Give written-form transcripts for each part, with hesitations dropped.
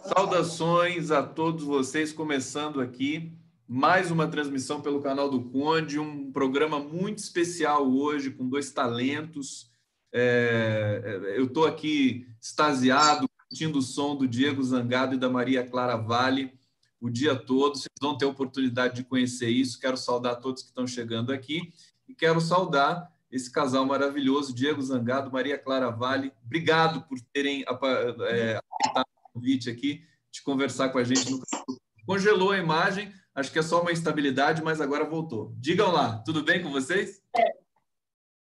Saudações a todos vocês, começando aqui mais uma transmissão pelo canal do Conde, um programa muito especial hoje, com dois talentos. Eu estou aqui extasiado, curtindo o som do Diego Zangado e da Maria Clara Valli o dia todo. Vocês vão ter oportunidade de conhecer isso. Quero saudar todos que estão chegando aqui e quero saudar esse casal maravilhoso, Diego Zangado, Maria Clara Valli. Obrigado por terem aceitado o convite aqui de conversar com a gente no canal. Congelou a imagem, acho que é só uma instabilidade, mas agora voltou. Digam lá, tudo bem com vocês?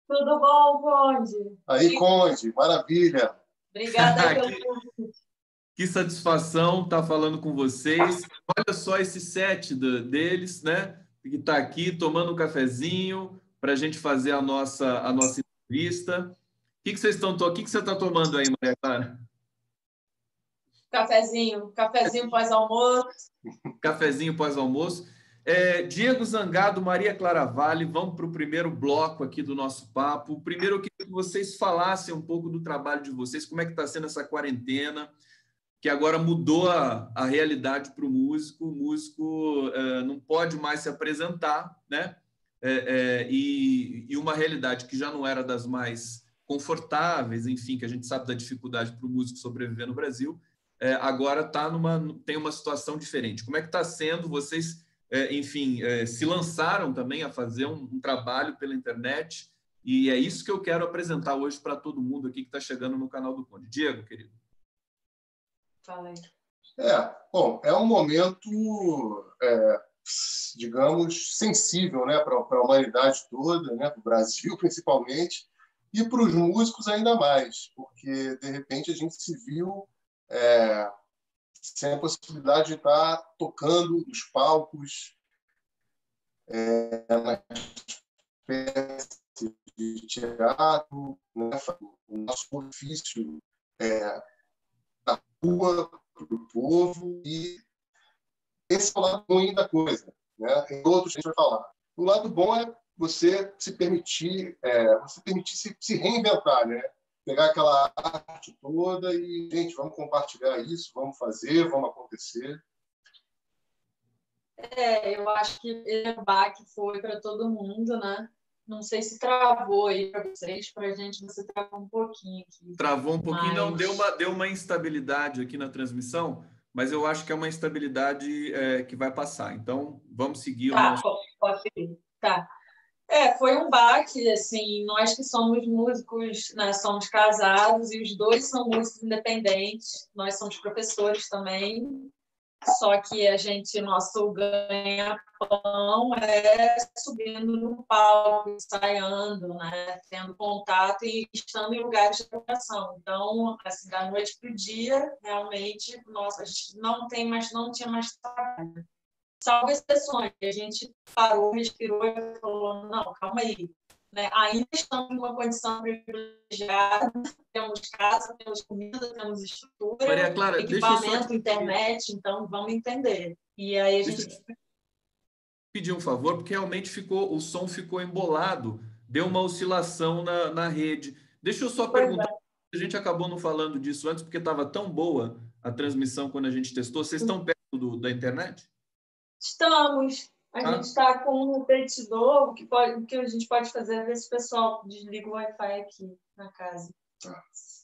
Tudo bom, Conde? Aí, Conde, maravilha. Obrigada pelo convite. Que satisfação estar falando com vocês. Olha só esse set deles, né? Que está aqui tomando um cafezinho para a gente fazer a nossa entrevista. O que vocês estão? O que você está tomando aí, Maria Clara? Cafezinho pós-almoço. Cafezinho pós-almoço. Diego Zangado, Maria Clara Valli, vamos para o primeiro bloco aqui do nosso papo. Primeiro, eu queria que vocês falassem um pouco do trabalho de vocês, como é que está sendo essa quarentena, que agora mudou a realidade para o músico. O músico não pode mais se apresentar, né? E uma realidade que já não era das mais confortáveis, enfim, que a gente sabe da dificuldade para o músico sobreviver no Brasil, agora tem uma situação diferente. Como é que está sendo? Vocês, se lançaram também a fazer um trabalho pela internet, e é isso que eu quero apresentar hoje para todo mundo aqui que está chegando no canal do Conde. Diego, querido. Fala aí. Bom, é um momento, digamos, sensível, né, para a humanidade toda, né, para o Brasil principalmente, e para os músicos ainda mais, porque, de repente, a gente se viu sem a possibilidade de estar tocando nos palcos, na espécie de teatro, né, o nosso ofício da rua para o povo, e esse é o lado ruim da coisa, né? Tem outros que a gente vai falar. O lado bom é você se permitir, se reinventar, né? Pegar aquela arte toda e, gente, vamos compartilhar isso, vamos fazer, vamos acontecer. Eu acho que esse baque foi para todo mundo, né? Não sei se travou aí para vocês, para a gente você travou um pouquinho aqui. Travou um pouquinho, não, deu uma instabilidade aqui na transmissão, mas eu acho que é uma instabilidade que vai passar. Então, vamos seguir o nosso... Pode seguir. Tá. Foi um baque, assim, nós que somos músicos, né, somos casados e os dois são músicos independentes, nós somos professores também, só que nosso ganha-pão é subindo no palco, ensaiando, né, tendo contato e estando em lugares de preparação. Então, assim, da noite para o dia, realmente, nossa, a gente não tinha mais trabalho. Salvo exceções, a gente parou, respirou e falou, não, calma aí. Né? Ainda estamos em uma condição privilegiada, temos casa, temos comida, temos estrutura, Maria Clara, equipamento, internet, então vamos entender. E aí Deixa eu pedir um favor, porque realmente o som ficou embolado, deu uma oscilação na rede. Deixa eu só perguntar, a gente acabou não falando disso antes, porque estava tão boa a transmissão quando a gente testou. Vocês estão perto da internet? Estamos. A gente está com um repetidor, o que a gente pode fazer é ver se o pessoal desliga o Wi-Fi aqui na casa.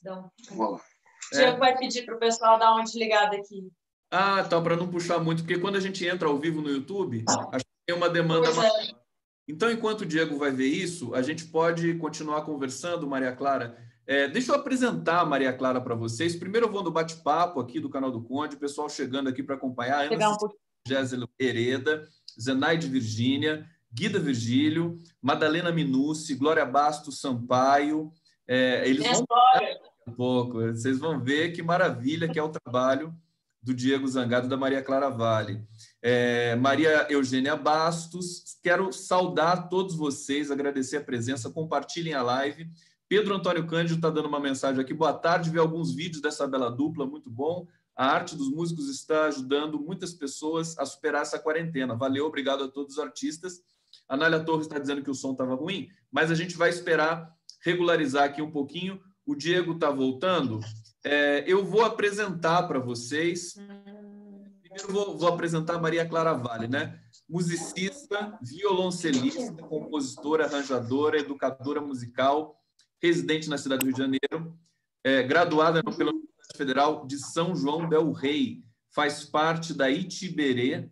Então, vamos lá. O Diego vai pedir para o pessoal dar uma desligada aqui. Tá, para não puxar muito, porque quando a gente entra ao vivo no YouTube, acho que tem uma demanda maior. Então, enquanto o Diego vai ver isso, a gente pode continuar conversando, Maria Clara. Deixa eu apresentar a Maria Clara para vocês. Primeiro eu vou no bate-papo aqui do canal do Conde, o pessoal chegando aqui para acompanhar. Gésia Hereda, Zenaide Virgínia, Guida Virgílio, Madalena Minucci, Glória Bastos Sampaio. Eles vão um pouco, vocês vão ver que maravilha que é o trabalho do Diego Zangado e da Maria Clara Valli. Maria Eugênia Bastos, quero saudar todos vocês, agradecer a presença, compartilhem a live. Pedro Antônio Cândido está dando uma mensagem aqui. Boa tarde, vi alguns vídeos dessa bela dupla, muito bom. A arte dos músicos está ajudando muitas pessoas a superar essa quarentena. Valeu, obrigado a todos os artistas. A Nália Torres está dizendo que o som estava ruim, mas a gente vai esperar regularizar aqui um pouquinho. O Diego está voltando. Eu vou apresentar para vocês. Primeiro vou apresentar a Maria Clara Vale, né? Musicista, violoncelista, compositora, arranjadora, educadora musical, residente na cidade do Rio de Janeiro, graduada pela Universidade Federal de São João del Rei, faz parte da Itiberê,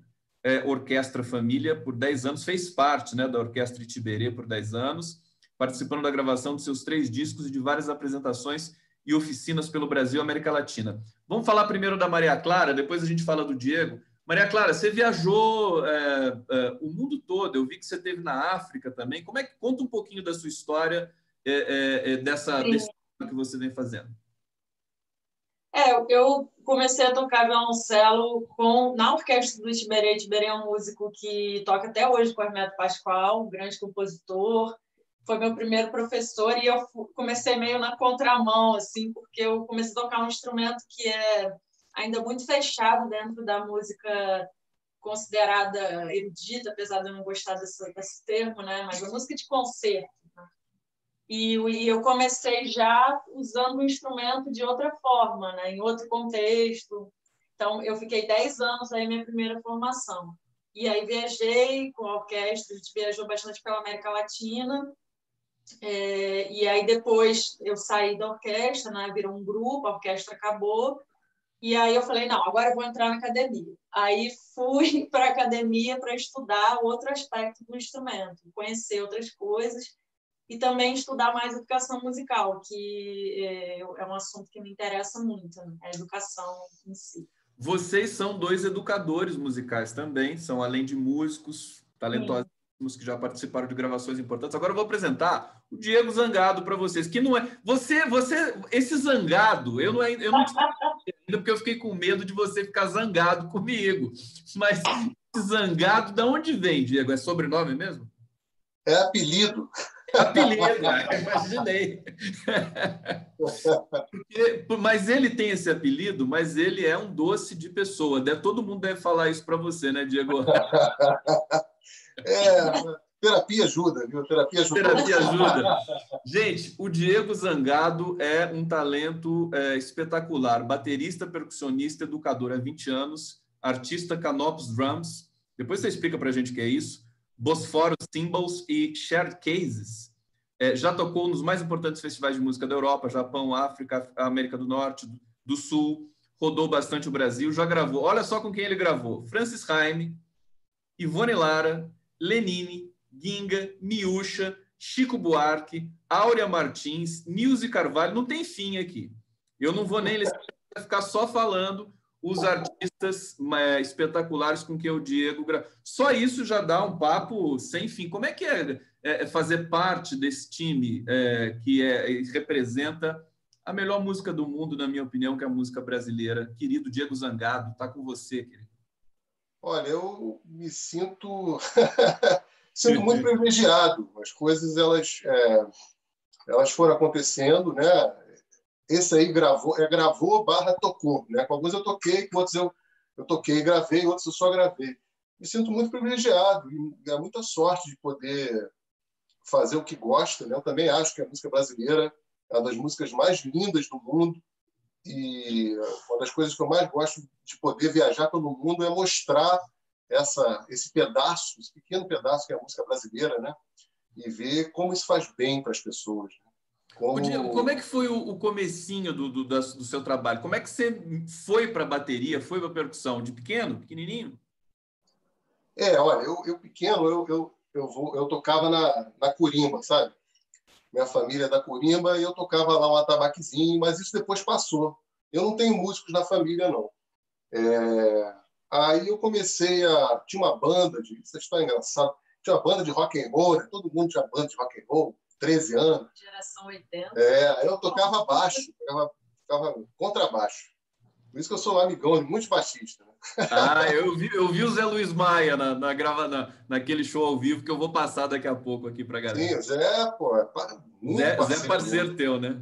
Orquestra Família, por 10 anos, fez parte, né, da Orquestra Itiberê por 10 anos, participando da gravação de seus 3 discos e de várias apresentações e oficinas pelo Brasil e América Latina. Vamos falar primeiro da Maria Clara, depois a gente fala do Diego. Maria Clara, você viajou o mundo todo, eu vi que você esteve na África também. Como é que conta um pouquinho da sua história desse que você vem fazendo? Eu comecei a tocar violoncelo na orquestra do Itiberê. Itiberê é um músico que toca até hoje com o Hermeto Pascoal, um grande compositor. Foi meu primeiro professor e eu comecei meio na contramão, assim, porque eu comecei a tocar um instrumento que é ainda muito fechado dentro da música considerada erudita, apesar de eu não gostar desse termo, né? Mas a música de concerto. Né? E eu comecei já usando o instrumento de outra forma, né? Em outro contexto. Então, eu fiquei 10 anos aí minha primeira formação. E aí viajei com a orquestra, a gente viajou bastante pela América Latina. E aí depois eu saí da orquestra, né? Virou um grupo, a orquestra acabou. E aí eu falei, não, agora eu vou entrar na academia. Aí fui para a academia para estudar outro aspecto do instrumento, conhecer outras coisas e também estudar mais educação musical, que é um assunto que me interessa muito, né? A educação em si. Vocês são 2 educadores musicais também, são além de músicos talentosos que já participaram de gravações importantes. Agora eu vou apresentar o Diego Zangado para vocês, que não é... Esse Zangado, eu não ainda porque eu fiquei com medo de você ficar zangado comigo. Mas esse Zangado, de onde vem, Diego? É sobrenome mesmo? É apelido. Apelido, imaginei. Mas ele tem esse apelido, mas ele é um doce de pessoa. Todo mundo deve falar isso para você, né, Diego? Terapia ajuda, viu? Terapia ajuda. Terapia ajuda. Gente, o Diego Zangado é um talento espetacular. Baterista, percussionista, educador há 20 anos, artista Canopus Drums. Depois você explica para a gente o que é isso. Bosphorus Cymbals e Shared Cases. Já tocou nos mais importantes festivais de música da Europa, Japão, África, América do Norte, do Sul. Rodou bastante o Brasil, já gravou. Olha só com quem ele gravou. Francis Haime, Ivone Lara, Lenine, Ginga, Miúcha, Chico Buarque, Áurea Martins, Nilce Carvalho. Não tem fim aqui. Eu não vou nem ficar só falando os artistas espetaculares com quem o Diego grava. Só isso já dá um papo sem fim. Como é que é fazer parte desse time que representa a melhor música do mundo, na minha opinião, que é a música brasileira? Querido Diego Zangado, está com você, querido. Olha, eu me sinto muito privilegiado. As coisas elas foram acontecendo, né? Esse aí gravou / tocou, né? Com alguns eu toquei, com outros eu toquei e gravei, outros eu só gravei. Me sinto muito privilegiado e é muita sorte de poder fazer o que gosta, né? Eu também acho que a música brasileira é uma das músicas mais lindas do mundo. E uma das coisas que eu mais gosto de poder viajar pelo mundo é mostrar esse pequeno pedaço que é a música brasileira, né? E ver como isso faz bem para as pessoas. Né? Como é que foi o comecinho do seu trabalho? Como é que você foi para a bateria, foi para a percussão? De pequenininho? Olha, eu pequeno, eu tocava na Curimba, sabe? Minha família é da Curimba e eu tocava lá um atabaquezinho, mas isso depois passou. Eu não tenho músicos na família, não. Aí eu comecei tinha uma banda essa história é engraçada. Tinha uma banda de rock and roll, né? Todo mundo tinha banda de rock and roll, 13 anos. Geração 80. Eu tocava baixo, tocava contrabaixo. Por isso que eu sou um amigão de muitos baixistas. Né? Eu vi o Zé Luiz Maia naquele show ao vivo que eu vou passar daqui a pouco aqui para a galera. Sim, o Zé, pô, Zé parceiro teu, né?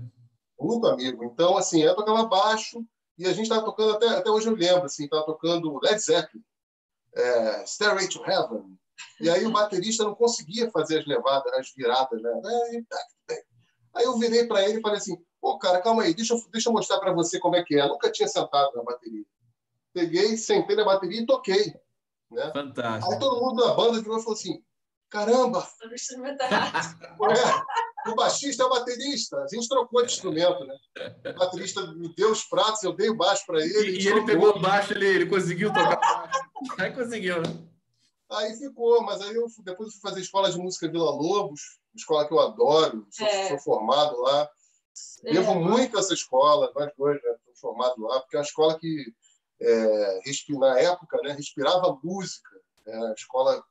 Muito amigo. Então, assim, eu tocava baixo e a gente estava tocando, até hoje eu lembro, assim, estava tocando Led Zeppelin, Stairway to Heaven. E aí o baterista não conseguia fazer as levadas, as viradas, né? Aí eu virei para ele e falei assim, Pô, cara, calma aí, deixa eu mostrar para você como é que é. Eu nunca tinha sentado na bateria. Peguei, sentei na bateria e toquei. Né? Fantástico. Aí todo mundo da banda virou e falou assim, caramba! O baixista é o baterista. A gente trocou de instrumento, né? O baterista me deu os pratos, eu dei o baixo para ele. E ele pegou o baixo, ele conseguiu tocar baixo. Aí conseguiu, né? Aí ficou, mas aí depois eu fui fazer escola de música Vila Lobos, escola que eu adoro, sou formado lá. Devo muito a essa escola, nós dois, né? Estou formado lá, porque é uma escola que, na época, né, respirava música. A escola,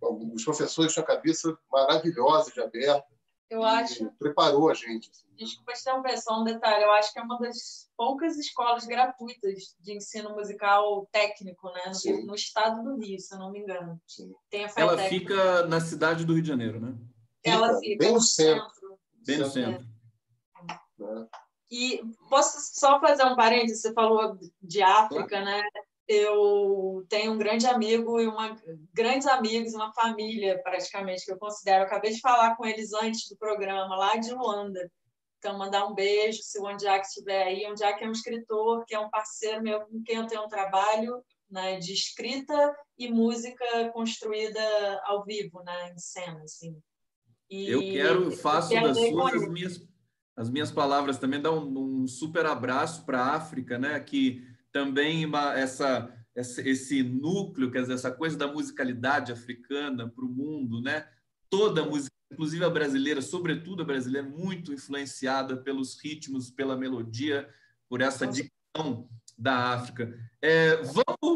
os professores tinham a cabeça maravilhosa de aberta. Eu acho. Preparou a gente. Assim. Desculpa te interromper, só um detalhe. Eu acho que é uma das poucas escolas gratuitas de ensino musical técnico, né? No estado do Rio, se eu não me engano. Sim. Tem a Ela fica na cidade do Rio de Janeiro, né? Ela fica bem no centro. Bem no centro. E posso só fazer um parênteses? Você falou de África, né? Eu tenho um grande amigo e grandes amigos, uma família praticamente que eu considero. Eu acabei de falar com eles antes do programa, lá de Luanda. Então, mandar um beijo, se o Ondiak estiver aí. Ondiak é um escritor, que é um parceiro meu com quem eu tenho um trabalho, né, de escrita e música construída ao vivo, né, em cena, assim. Faço das suas as minhas palavras também, dar um super abraço para a África, né, que também esse núcleo, quer dizer, essa coisa da musicalidade africana para o mundo, né? Toda a música, inclusive a brasileira, sobretudo a brasileira, muito influenciada pelos ritmos, pela melodia, por essa dicção da África.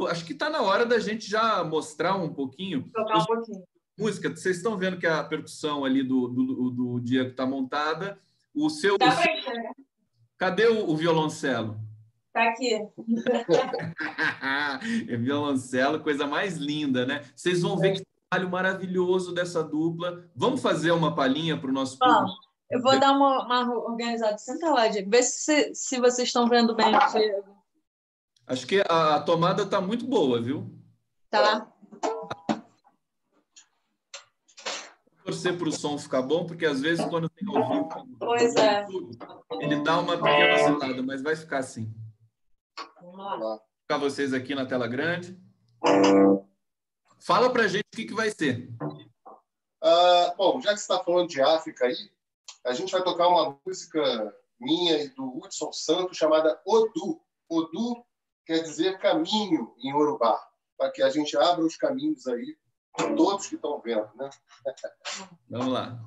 Acho que está na hora da gente já mostrar um pouquinho. Tocar um pouquinho. Música, vocês estão vendo que a percussão ali do Diego está montada. Cadê o violoncelo? Tá aqui. É violoncelo, coisa mais linda, né? Vocês vão ver que trabalho maravilhoso dessa dupla. Vamos fazer uma palhinha para o nosso público? Eu vou dar uma organizada. Senta lá, Diego. Vê se vocês estão vendo bem, Diego. Acho que a tomada está muito boa, viu? Tá. Vou torcer para o som ficar bom, porque às vezes quando tem ao vivo, pois é. ele dá uma pequena oscilada, mas vai ficar assim. Vamos lá. Vou ficar vocês aqui na tela grande. Fala pra gente o que vai ser. Bom, já que você está falando de África aí, a gente vai tocar uma música minha e do Hudson Santos chamada Odu. Odu quer dizer caminho em Yorubá, para que a gente abra os caminhos aí, todos que estão vendo, né? Vamos lá.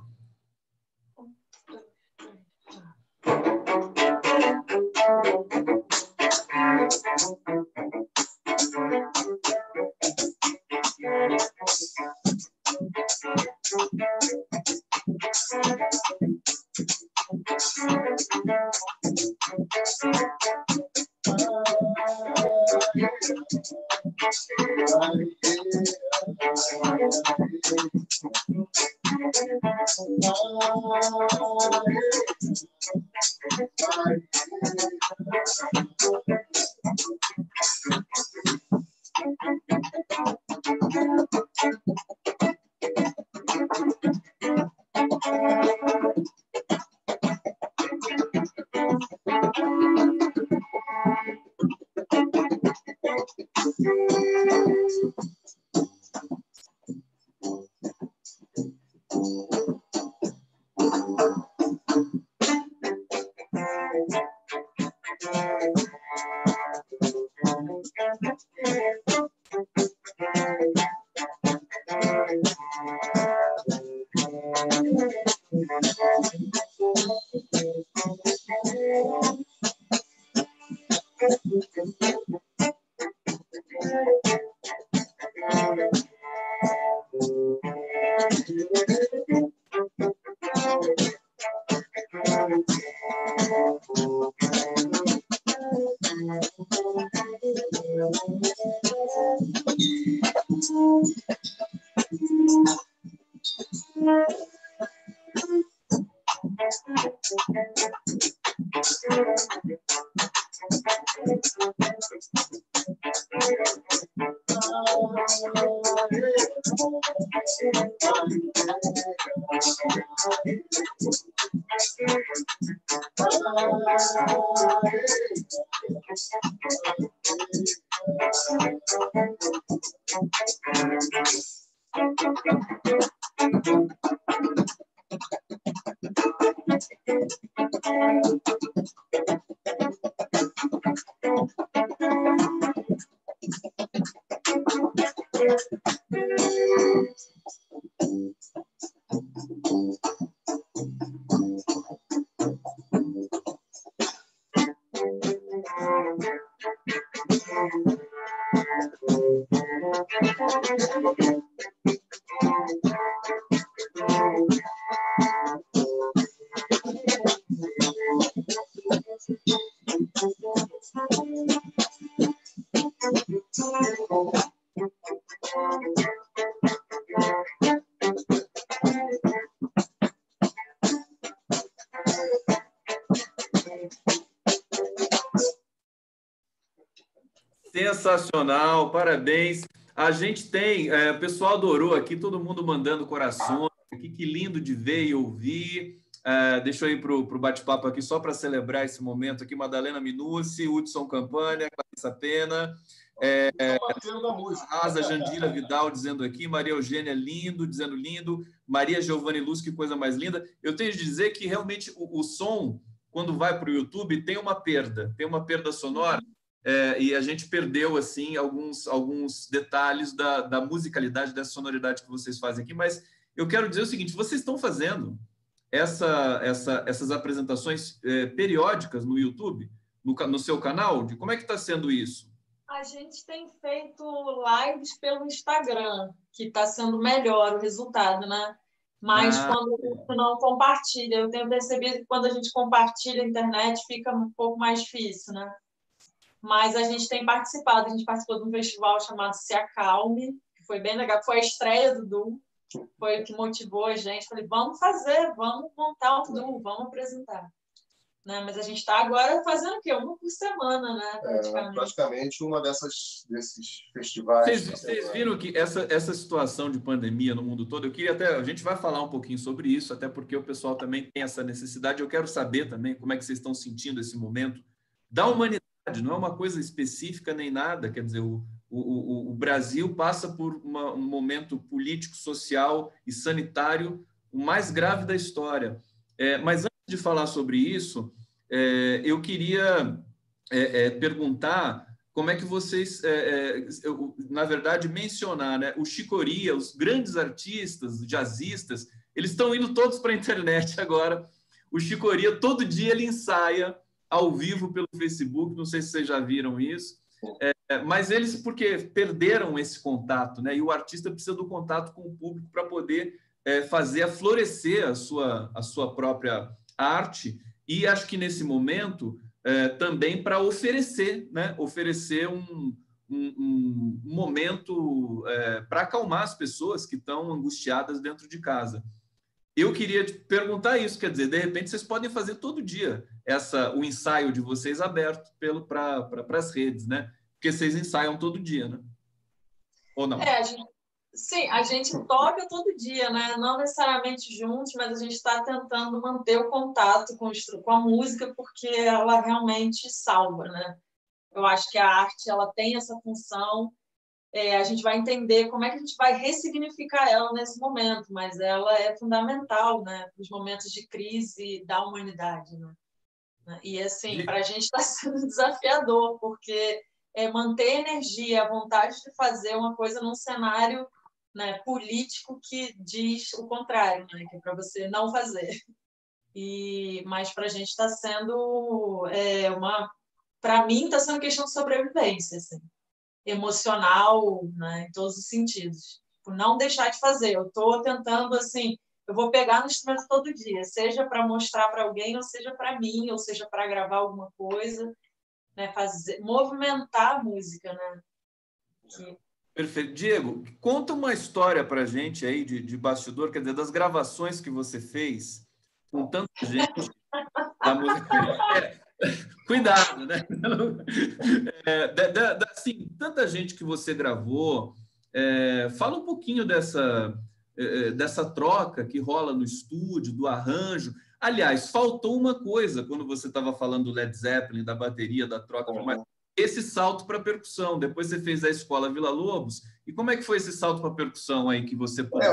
Sensacional, parabéns. A gente tem, o pessoal adorou aqui, todo mundo mandando corações, aqui, que lindo de ver e ouvir. Deixa eu ir para o bate-papo aqui só para celebrar esse momento aqui. Madalena Minucci, Hudson Campanha, Clarissa Pena, Asa Jandira Vidal dizendo aqui, Maria Eugênia lindo, dizendo lindo, Maria Giovanni Luz, que coisa mais linda. Eu tenho de dizer que realmente o som, quando vai para o YouTube, tem uma perda sonora. E a gente perdeu assim alguns detalhes da musicalidade, dessa sonoridade que vocês fazem aqui, mas eu quero dizer o seguinte: vocês estão fazendo essas apresentações periódicas no YouTube, no seu canal? Como é que está sendo isso? A gente tem feito lives pelo Instagram, que está sendo melhor o resultado, né? Mas quando a gente não compartilha, eu tenho percebido que quando a gente compartilha a internet fica um pouco mais difícil, né? Mas a gente tem participado, a gente participou de um festival chamado Se Acalme, que foi bem legal, foi a estreia do Du, foi o que motivou a gente. Falei, vamos fazer, vamos montar um Du, vamos apresentar. Né? Mas a gente está agora fazendo o quê? Uma por semana, né? Praticamente uma desses festivais. Vocês viram que essa situação de pandemia no mundo todo, eu queria até, a gente vai falar um pouquinho sobre isso, até porque o pessoal também tem essa necessidade. Eu quero saber também como é que vocês estão sentindo esse momento da humanidade. Não é uma coisa específica nem nada, quer dizer, o Brasil passa por um momento político, social e sanitário o mais grave da história. Mas antes de falar sobre isso, eu queria perguntar como é que vocês, na verdade, mencionar, né, o Chicoria, os grandes artistas, jazzistas, eles estão indo todos para a internet agora. O Chicoria, todo dia ele ensaia ao vivo pelo Facebook, não sei se vocês já viram isso, mas eles, porque perderam esse contato, né? E o artista precisa do contato com o público para poder fazer florescer a sua própria arte, e acho que nesse momento também para oferecer, né? Oferecer um momento para acalmar as pessoas que estão angustiadas dentro de casa. Eu queria te perguntar isso, quer dizer, de repente vocês podem fazer todo dia o ensaio de vocês aberto para as redes, né? Porque vocês ensaiam todo dia, né? Ou não? Sim, a gente toca todo dia, né? Não necessariamente juntos, mas a gente está tentando manter o contato com a música, porque ela realmente salva, né? Eu acho que a arte ela tem essa função. A gente vai entender como é que a gente vai ressignificar ela nesse momento, mas ela é fundamental, né, para os momentos de crise da humanidade, né? E assim, para a gente está sendo desafiador, porque manter a energia, a vontade de fazer uma coisa num cenário, né, político que diz o contrário, né, que é para você não fazer. Mas para a gente está sendo para mim está sendo questão de sobrevivência, assim. Emocional, né, em todos os sentidos. Por não deixar de fazer. Eu estou tentando, assim, eu vou pegar no instrumento todo dia, seja para mostrar para alguém, ou seja para mim, ou seja para gravar alguma coisa, né, movimentar a música, né? Perfeito. Diego, conta uma história para a gente aí de bastidor, quer dizer, das gravações que você fez com tanta gente da música. Cuidado, né? Assim, tanta gente que você gravou. Fala um pouquinho dessa troca que rola no estúdio, do arranjo. Aliás, faltou uma coisa quando você estava falando do Led Zeppelin, da bateria, da troca, esse salto para percussão. Depois você fez a escola Vila Lobos. E como é que foi esse salto para percussão aí que você pôde?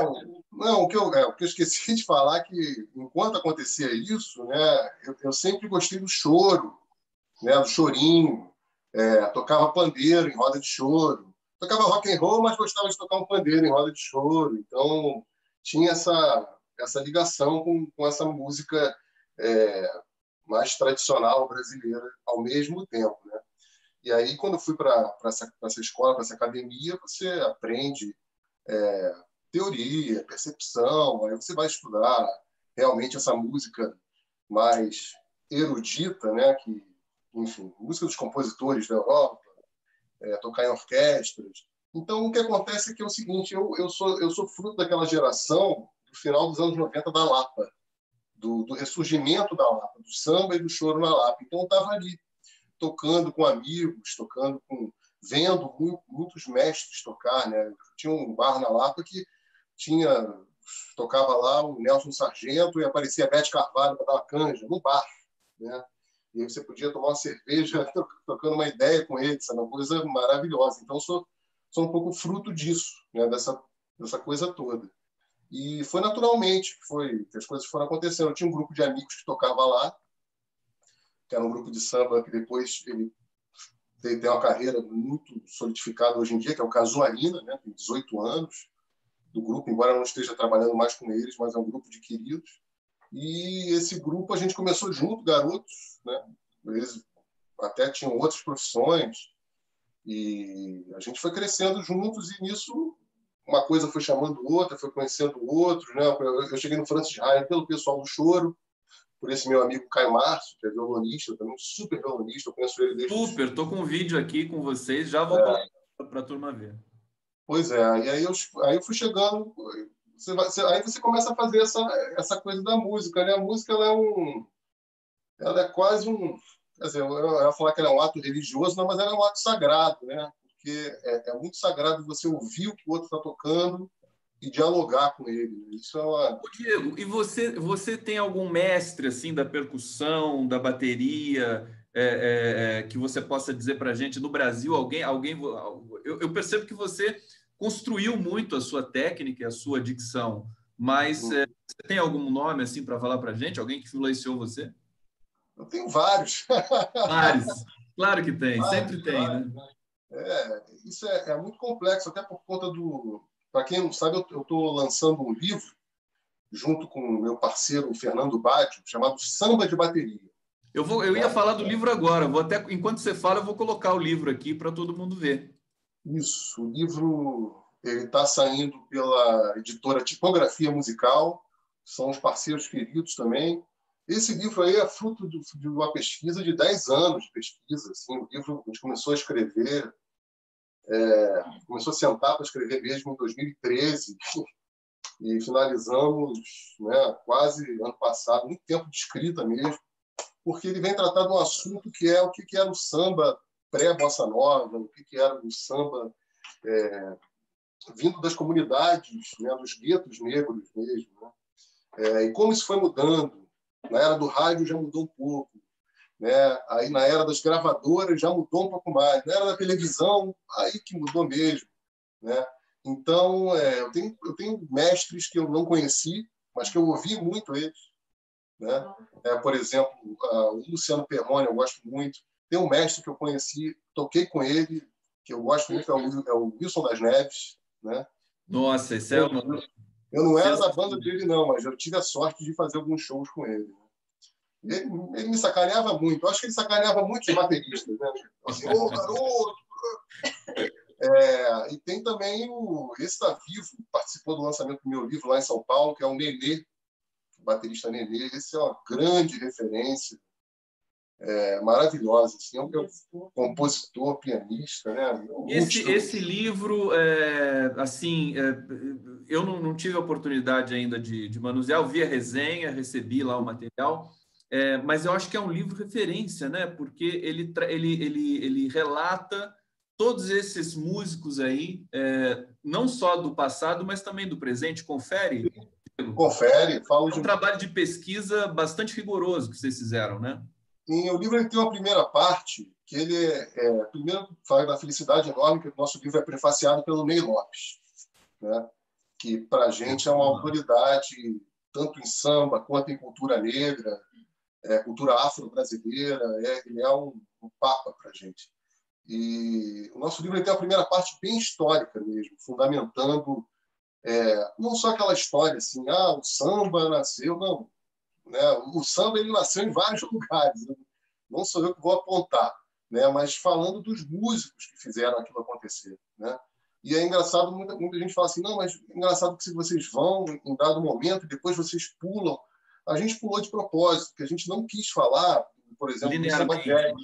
Não, o que eu esqueci de falar é que, enquanto acontecia isso, né, eu sempre gostei do choro, né, do chorinho, tocava pandeiro em roda de choro, tocava rock and roll, mas gostava de tocar um pandeiro em roda de choro. Então, tinha essa ligação com essa música mais tradicional brasileira ao mesmo tempo, né? E aí, quando eu fui para essa escola, para essa academia, você aprende teoria, percepção, aí você vai estudar realmente essa música mais erudita, né? Que, enfim, música dos compositores da Europa, tocar em orquestras. Então, o que acontece é que é o seguinte, eu sou fruto daquela geração do final dos anos 90 da Lapa, do ressurgimento da Lapa, do samba e do choro na Lapa. Então, eu estava ali, tocando com amigos, vendo muitos mestres tocar, né? Tinha um bar na Lapa que tocava lá o Nelson Sargento e aparecia a Beth Carvalho para dar uma canja no bar, né? E aí você podia tomar uma cerveja trocando uma ideia com eles, é uma coisa maravilhosa. Então, sou um pouco fruto disso, né? dessa coisa toda. E foi naturalmente que as coisas foram acontecendo. Eu tinha um grupo de amigos que tocava lá, que era um grupo de samba que depois ele tem uma carreira muito solidificada hoje em dia, que é o Casuarina, né? Tem 18 anos do grupo, embora eu não esteja trabalhando mais com eles, mas é um grupo de queridos. E esse grupo a gente começou junto, garotos, né? Eles até tinham outras profissões, e a gente foi crescendo juntos, e nisso uma coisa foi chamando outra, foi conhecendo outros, né? Eu cheguei no Francis Raia pelo pessoal do choro, por esse meu amigo Caio Márcio, que é violonista, também um super violonista, eu conheço ele desde... Super, estou com um vídeo aqui com vocês, já vou colocar para a turma ver. Pois é, e aí eu fui chegando, aí você começa a fazer essa coisa da música, né? A música ela é quase quer dizer, eu ia falar que ela é um ato religioso, não, mas ela é um ato sagrado, né? Porque é muito sagrado você ouvir o que o outro está tocando e dialogar com ele. Isso é uma... Diego, e você tem algum mestre assim da percussão, da bateria, que você possa dizer para a gente no Brasil? Eu percebo que você construiu muito a sua técnica, a sua dicção, mas você tem algum nome assim para falar para a gente? Alguém que influenciou você? Eu tenho vários. Vários, claro que tem, sempre tem, né? Isso é muito complexo, até por conta do... Para quem não sabe, eu estou lançando um livro junto com o meu parceiro Fernando Baggio, chamado Samba de Bateria. Eu ia falar do livro agora. Enquanto você fala, eu vou colocar o livro aqui para todo mundo ver. Isso, o livro está saindo pela editora Tipografia Musical, são os parceiros queridos também. Esse livro aí é fruto de uma pesquisa de 10 anos de pesquisa. Assim, o livro a gente começou a escrever, começou a sentar para escrever mesmo em 2013 e finalizamos, né, quase ano passado, muito tempo de escrita mesmo, porque ele vem tratar de um assunto que é o que era o samba pré-bossa nova, o que era o samba vindo das comunidades, né, dos guetos negros mesmo, né? E como isso foi mudando. Na era do rádio já mudou um pouco, né? Aí na era das gravadoras já mudou um pouco mais. Na era da televisão, aí que mudou mesmo, né? Então, eu tenho mestres que eu não conheci, mas que eu ouvi muito eles, né? Por exemplo, o Luciano Perrone, eu gosto muito. Tem um mestre que eu conheci, toquei com ele, que eu gosto muito, é o Wilson das Neves, né? Nossa, esse é uma... Eu não era da banda dele, não, mas eu tive a sorte de fazer alguns shows com ele. Ele me sacaneava muito. Eu acho que ele sacaneava muito os bateristas, né? Assim, ô, garoto! E tem também esse da Vivo, participou do lançamento do meu livro lá em São Paulo, que é o Nenê, o baterista Nenê. Esse é uma grande referência, maravilhosa. Assim, é um compositor, pianista, né? Esse livro, eu não tive a oportunidade ainda de manusear, eu vi a resenha, recebi lá o material, mas eu acho que é um livro referência, né? Porque ele relata todos esses músicos aí, não só do passado, mas também do presente. Confere Confere, falo É um trabalho de pesquisa bastante rigoroso que vocês fizeram, né? Sim, o livro ele tem uma primeira parte que ele primeiro fala da felicidade enorme, que o nosso livro é prefaciado pelo Ney Lopes, né? Que para a gente é uma autoridade tanto em samba quanto em cultura negra, cultura afro-brasileira, ele é um papa para a gente. E o nosso livro ele tem a primeira parte bem histórica mesmo, fundamentando não só aquela história assim, o samba nasceu, não. Né? O samba ele nasceu em vários lugares, não sou eu que vou apontar, né? Mas falando dos músicos que fizeram aquilo acontecer. Né? E é engraçado, muita gente fala assim, não, mas é engraçado que se vocês vão em dado momento e depois vocês pulam. A gente pulou de propósito, porque a gente não quis falar, por exemplo, do samba jazz.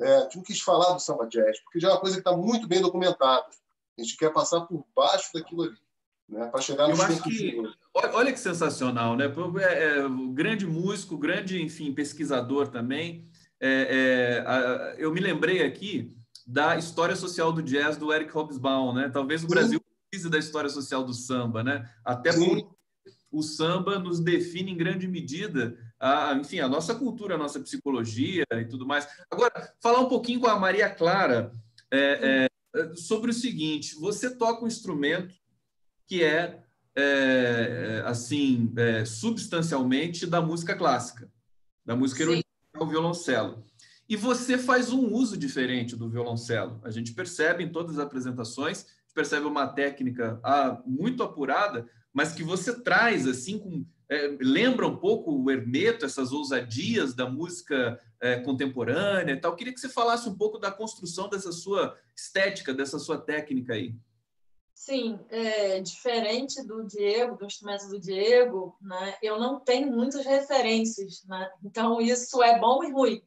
A gente não quis falar do samba jazz, porque já é uma coisa que está muito bem documentada. A gente quer passar por baixo daquilo ali, né, para chegar no acho que olha que sensacional, né? Grande músico, grande, enfim, pesquisador também. Eu me lembrei aqui da história social do jazz do Eric Hobsbawm, né? Talvez o Brasil precise da história social do samba, né? Até porque o samba nos define em grande medida enfim, a nossa cultura, a nossa psicologia e tudo mais. Agora, falar um pouquinho com a Maria Clara sobre o seguinte: você toca um instrumento que substancialmente da música clássica, da música erudita, o violoncelo. E você faz um uso diferente do violoncelo. A gente percebe em todas as apresentações, a gente percebe uma técnica muito apurada, mas que você traz, assim, lembra um pouco o Hermeto, essas ousadias da música contemporânea e tal. Eu queria que você falasse um pouco da construção dessa sua estética, dessa sua técnica aí. Sim, diferente do Diego, do instrumento do Diego, né, eu não tenho muitas referências, né? Então isso é bom e ruim,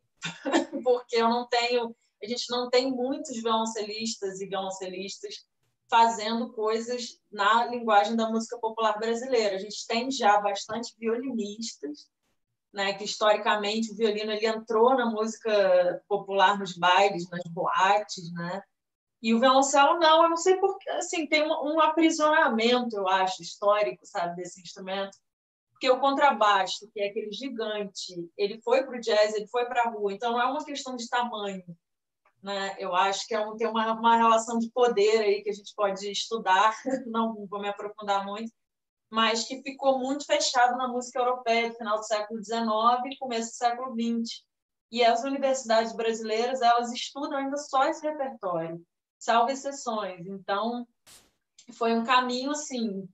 porque a gente não tem muitos violoncelistas e violoncelistas fazendo coisas na linguagem da música popular brasileira. A gente tem já bastante violinistas, né, que historicamente o violino ele entrou na música popular nos bailes, nas boates, né? E o violoncelo não, eu não sei porque, assim, tem um aprisionamento, eu acho, histórico, sabe, desse instrumento. Porque o contrabaixo, que é aquele gigante, ele foi para o jazz, ele foi para a rua, então não é uma questão de tamanho, né? Eu acho que tem uma relação de poder aí que a gente pode estudar, não vou me aprofundar muito, mas que ficou muito fechado na música europeia do final do século XIX e começo do século XX. E as universidades brasileiras, elas estudam ainda só esse repertório, salvo exceções. Então, foi um caminho, assim,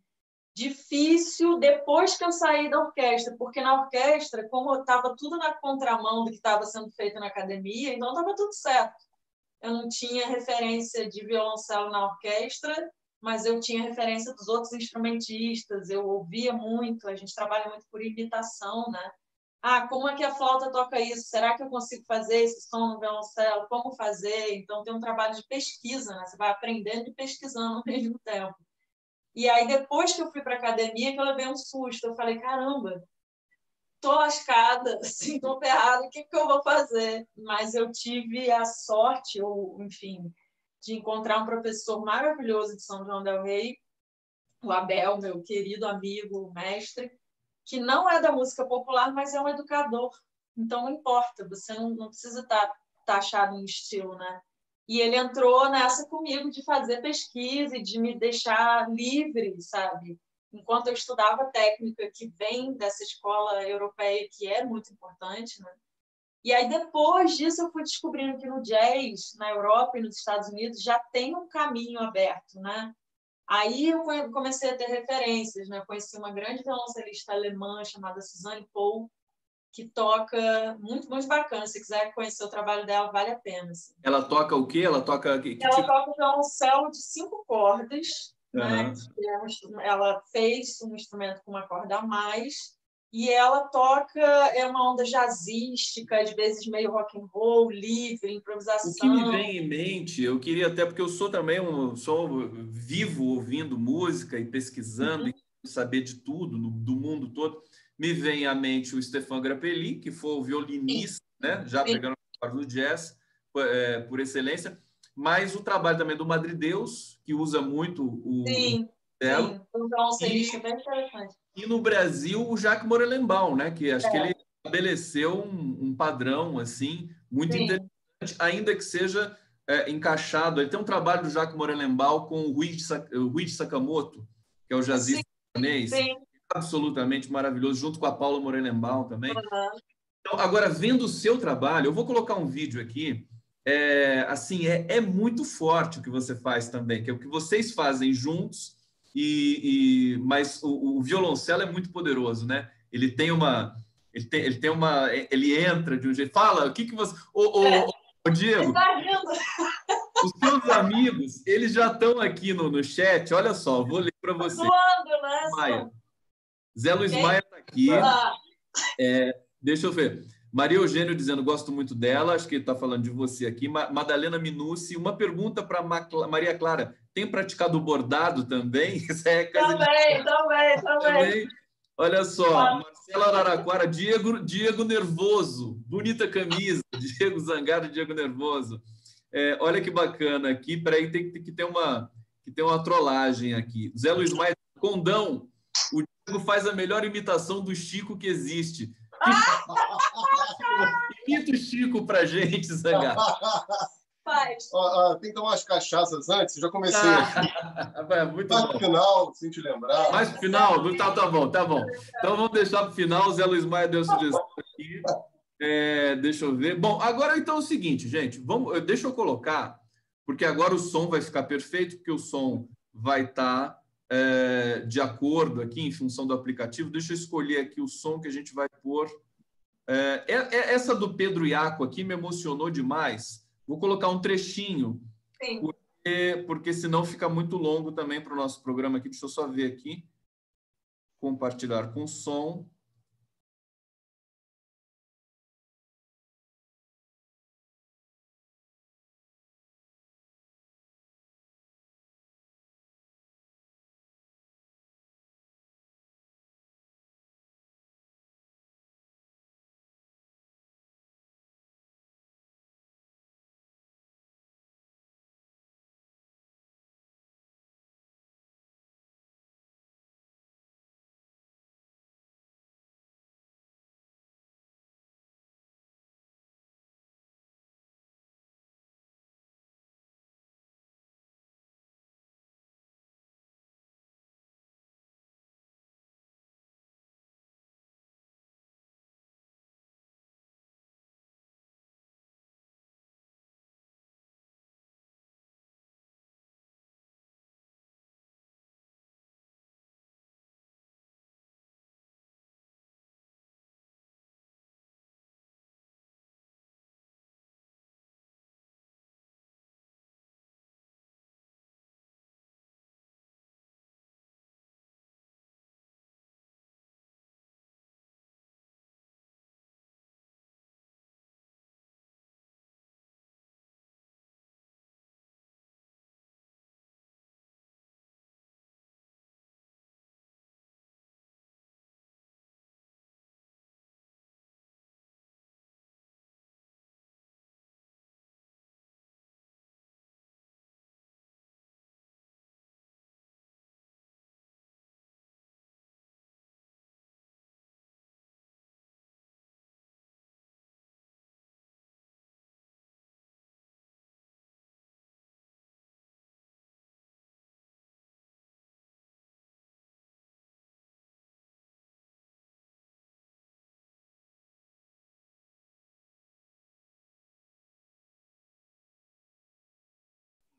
difícil depois que eu saí da orquestra, porque na orquestra, como estava tudo na contramão do que estava sendo feito na academia, então estava tudo certo. Eu não tinha referência de violoncelo na orquestra, mas eu tinha referência dos outros instrumentistas, eu ouvia muito, a gente trabalha muito por imitação, né? Como é que a flauta toca isso? Será que eu consigo fazer esse som no violoncelo? Como fazer? Então, tem um trabalho de pesquisa, né? Você vai aprendendo e pesquisando ao mesmo tempo. E aí, depois que eu fui para a academia, que eu levei um susto. Eu falei, caramba, tô lascada, assim, tô ferrada, o que eu vou fazer? Mas eu tive a sorte, ou, enfim, de encontrar um professor maravilhoso de São João del Rei, o Abel, meu querido amigo, mestre, que não é da música popular, mas é um educador. Então, não importa, você não precisa estar taxado em estilo, né? E ele entrou nessa comigo de fazer pesquisa e de me deixar livre, sabe? Enquanto eu estudava técnica que vem dessa escola europeia, que é muito importante, né? E aí, depois disso, eu fui descobrindo que no jazz, na Europa e nos Estados Unidos, já tem um caminho aberto, né? Aí eu comecei a ter referências, né? Conheci uma grande violoncelista alemã chamada Suzanne Pohl, que toca muito, muito bacana. Se quiser conhecer o trabalho dela, vale a pena. Assim. Ela toca o quê? Ela toca toca violoncelo de 5 cordas, né? Ela fez um instrumento com uma corda a mais e ela toca uma onda jazzística, às vezes meio rock and roll, livre, improvisação. O que me vem em mente, eu queria até, porque eu sou também sou vivo ouvindo música e pesquisando e saber de tudo, do mundo todo, me vem à mente o Stéphane Grappelli, que foi o violinista, né? Já pegando a parte do jazz, por excelência, mas o trabalho também do Madrideus, que usa muito o Sim, um violoncelista bem interessante. E no Brasil, o Jacques Morelenbaum, né? Que acho que ele estabeleceu um padrão assim muito interessante, ainda que seja encaixado. Ele tem um trabalho do Jacques Morelenbaum com o Ruichi Sakamoto, que é o jazzista japonês, absolutamente maravilhoso, junto com a Paula Morelenbaum também. Então, agora, vendo o seu trabalho, eu vou colocar um vídeo aqui. Assim, é muito forte o que você faz também, que é o que vocês fazem juntos, mas o violoncelo é muito poderoso, né? Ele tem uma... Ele entra de um jeito... Fala, o que você... Ô, Diego, os seus amigos, eles já estão aqui no chat. Olha só, vou ler para você. Maia. Zé Luiz Maia está aqui. Deixa eu ver. Maria Eugênio dizendo, gosto muito dela. Acho que ele está falando de você aqui. Madalena Minucci. Uma pergunta para Maria Clara. Tem praticado bordado também? Isso é coisa também. Olha só. Marcela Araraquara. Diego Nervoso. Bonita camisa. Diego Zangaro, Diego Nervoso. Olha que bacana aqui. Peraí, tem que ter uma trollagem aqui. Zé Luiz Maia. Condão. O Diego faz a melhor imitação do Chico que existe. Imita o Chico pra gente, Zangaro. Faz. Tem que tomar umas cachaças antes. Já comecei aqui. Muito mais bom. pro final, sem te lembrar. Mais pro final? Tá bom. Então vamos deixar pro final. O Zé Luiz Maia deu sugestão aqui. Deixa eu ver. Bom, agora então é o seguinte, gente. Deixa eu colocar, porque agora o som vai ficar perfeito, porque o som vai estar de acordo aqui em função do aplicativo. Deixa eu escolher aqui o som que a gente vai pôr. Essa do Pedro Iaco aqui me emocionou demais. Vou colocar um trechinho, porque senão fica muito longo também para o nosso programa aqui. Deixa eu só ver aqui. Compartilhar com som.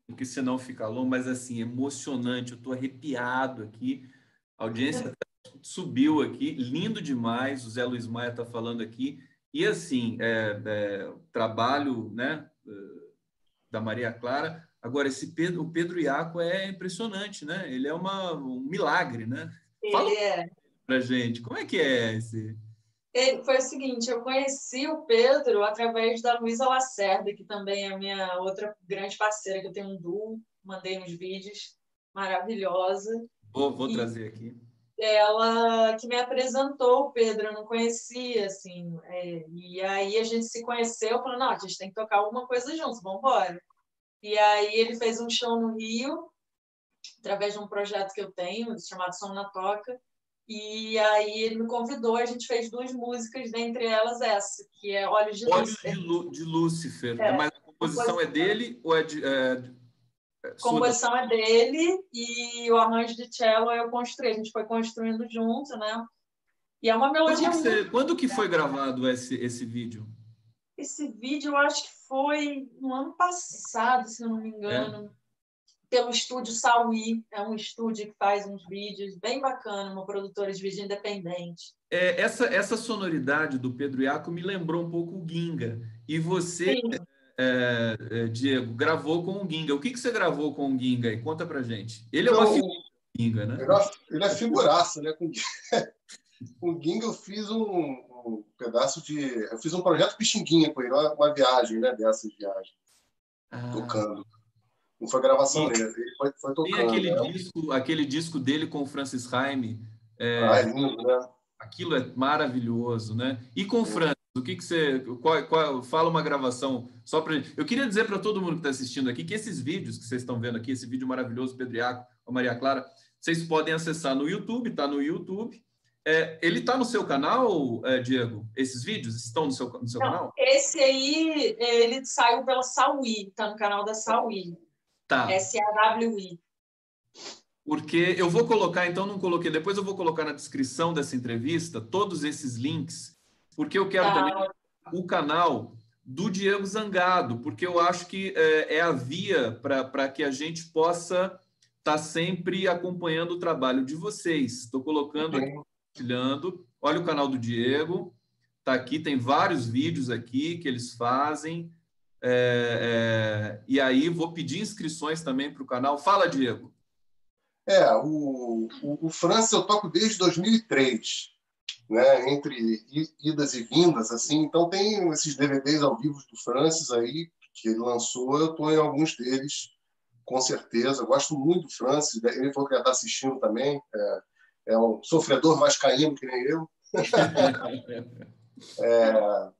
Porque senão fica longo, mas assim, emocionante. Eu estou arrepiado aqui. A audiência subiu aqui, lindo demais. O Zé Luiz Maia está falando aqui. E assim, o trabalho, né, da Maria Clara. Agora, o Pedro Iaco é impressionante, né? Ele é um milagre, né? Fala pra gente, como é que é esse... Foi o seguinte, eu conheci o Pedro através da Luísa Lacerda, que também é a minha outra grande parceira, que eu tenho um duo, mandei uns vídeos, maravilhosa. Vou trazer aqui. Ela que me apresentou o Pedro, eu não conhecia, assim. E aí a gente se conheceu, falou, não, a gente tem que tocar alguma coisa juntos, vamos embora. E aí ele fez um show no Rio, através de um projeto que eu tenho, chamado Som na Toca. E aí ele me convidou, a gente fez 2 músicas, dentre elas essa, que é Olhos de Olhos Lúcifer. de Lúcifer. Mas a composição é dele ou é de... A composição é dele e o arranjo de cello eu construí. A gente foi construindo junto, né? E é uma melodia Quando que foi gravado esse vídeo? Esse vídeo eu acho que foi no ano passado, se eu não me engano, pelo estúdio Saui. É um estúdio que faz uns vídeos bem bacana, uma produtora de vídeo independente. Essa sonoridade do Pedro Iaco me lembrou um pouco o Ginga. E você, Diego, gravou com o Ginga. O que você gravou com o Ginga aí? Conta pra gente. Ele é uma figura do Ginga, né? Ele é figuraça, né? Com o Ginga eu fiz um pedaço de... Eu fiz um projeto Pixinguinha com ele, uma viagem, né? Dessas viagens, tocando. Não foi gravação dele, ele foi tocando. Tem aquele disco dele com o Francis Haime. É lindo, né? Aquilo é maravilhoso, né? E com o Francis, o que você... fala uma gravação só para gente. Eu queria dizer para todo mundo que está assistindo aqui que esses vídeos que vocês estão vendo aqui, esse vídeo maravilhoso, Pedro Iaco, a Maria Clara, vocês podem acessar no YouTube, está no YouTube. Ele está no seu canal, Diego? Esses vídeos estão no seu canal? Esse aí, ele saiu pela Saui, está no canal da Saui. Tá. SAWI. Porque eu vou colocar, então não coloquei, depois eu vou colocar na descrição dessa entrevista todos esses links, porque eu quero também o canal do Diego Zangado, porque eu acho que é a via para que a gente possa estar sempre acompanhando o trabalho de vocês. Estou colocando aqui, compartilhando. Olha o canal do Diego, está aqui, tem vários vídeos aqui que eles fazem. E aí vou pedir inscrições também para o canal. Fala, Diego. O Francis eu toco desde 2003, né? Entre idas e vindas, assim. Então tem esses DVDs ao vivo do Francis aí que ele lançou. Eu estou em alguns deles, com certeza. Eu gosto muito do Francis. Ele falou que já está assistindo também. É um sofredor vascaíno que nem eu.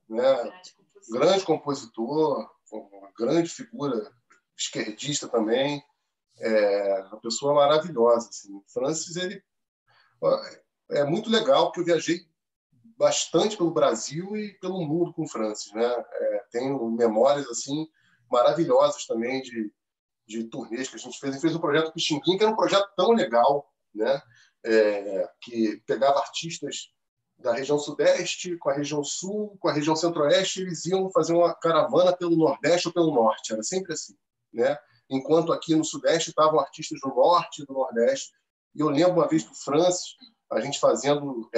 Né? Grande compositor, uma grande figura esquerdista também. Uma pessoa maravilhosa. Assim. O Francis, ele é muito legal, porque eu viajei bastante pelo Brasil e pelo mundo com o Francis, né? Tenho memórias assim maravilhosas também de turnês que a gente fez. A gente fez um projeto Pixinguinha, que era um projeto tão legal, né? Que pegava artistas da região Sudeste, com a região Sul, com a região Centro-Oeste, eles iam fazer uma caravana pelo Nordeste ou pelo Norte. Era sempre assim, né? Enquanto aqui no Sudeste estavam artistas do Norte e do Nordeste. E eu lembro uma vez do Francis, a gente fazendo,